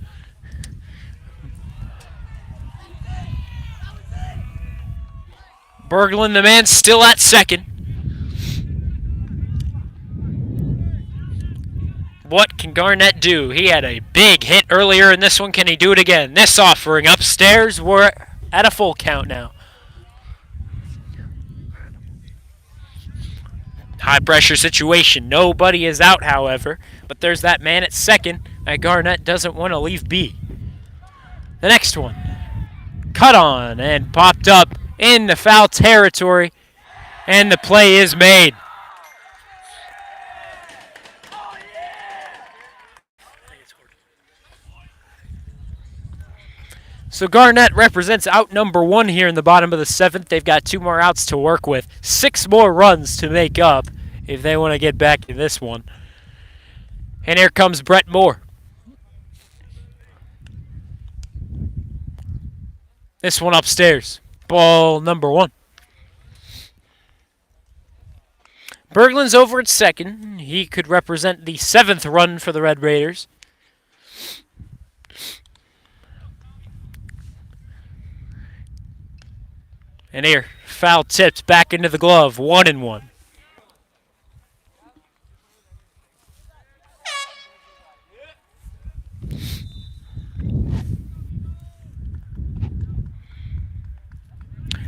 Berglund, the man, still at second. What can Garnett do? He had a big hit earlier in this one. Can he do it again? This offering upstairs. We're at a full count now. High pressure situation. Nobody is out, however. But there's that man at second that Garnett doesn't want to leave be. The next one. Cut on and popped up in the foul territory. And the play is made. So Garnett represents out number 1 here in the bottom of the 7th. They've got 2 more outs to work with. 6 more runs to make up if they want to get back in this one. And here comes Brett Moore. This one upstairs. Ball number 1. Berglund's over at second. He could represent the 7th run for the Red Raiders. And here, foul tipped back into the glove. 1-1.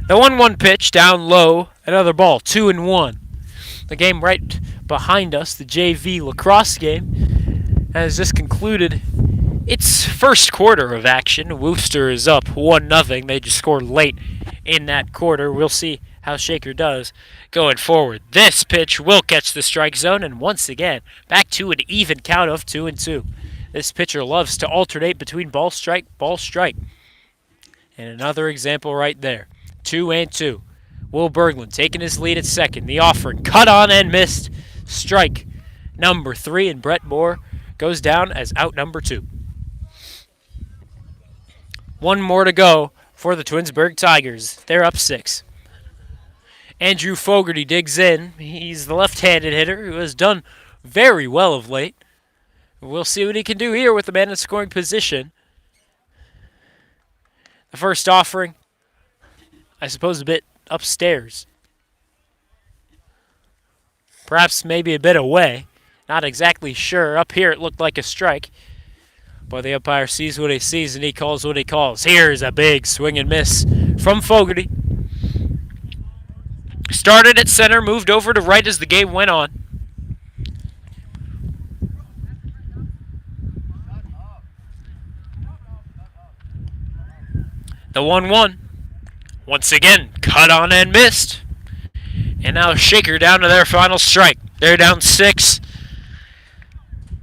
The 1-1 pitch down low. Another ball. 2-1. The game right behind us, the JV lacrosse game, has just concluded its first quarter of action. Worcester is up 1-0. They just scored late in that quarter. We'll see how Shaker does going forward. This pitch will catch the strike zone, and once again, back to an even count of 2-2. This pitcher loves to alternate between ball strike. And another example right there. 2-2. Will Berglund taking his lead at second. The offering cut on and missed. Strike number 3, and Brett Moore goes down as out number 2. One more to go for the Twinsburg Tigers. They're up 6. Andrew Fogarty digs in. He's the left-handed hitter who has done very well of late. We'll see what he can do here with the man in scoring position. The first offering, I suppose, a bit upstairs. Perhaps maybe a bit away. Not exactly sure. Up here it looked like a strike. But the umpire sees what he sees and he calls what he calls. Here's a big swing and miss from Fogarty. Started at center, moved over to right as the game went on. The 1-1. Once again, cut on and missed. And now Shaker down to their final strike. They're down 6.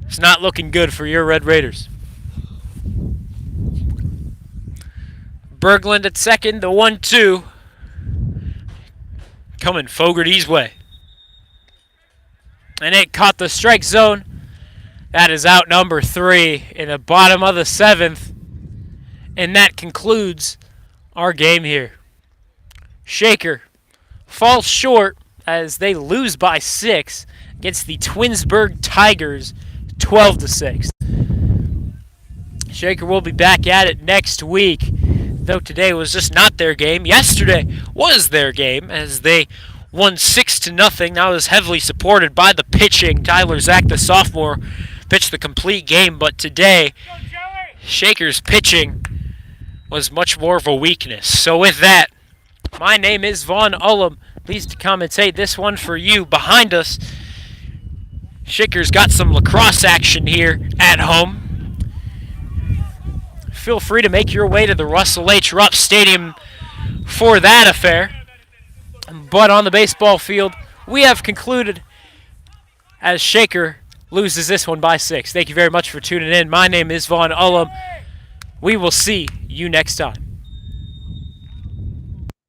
It's not looking good for your Red Raiders. Berglund at second, the 1-2. Coming Fogarty's way. And it caught the strike zone. That is out number 3 in the bottom of the 7th. And that concludes our game here. Shaker falls short as they lose by 6 against the Twinsburg Tigers, 12-6. Shaker will be back at it next week, though today was just not their game. Yesterday was their game as they won 6-0. That was heavily supported by the pitching. Tyler Zach, the sophomore, pitched the complete game, but today Shaker's pitching was much more of a weakness. So with that, my name is Vaughn Ullum. Pleased to commentate this one for you. Behind us, Shaker's got some lacrosse action here at home. Feel free to make your way to the Russell H. Rupp Stadium for that affair. But on the baseball field, we have concluded as Shaker loses this one by 6. Thank you very much for tuning in. My name is Vaughn Ullum. We will see you next time.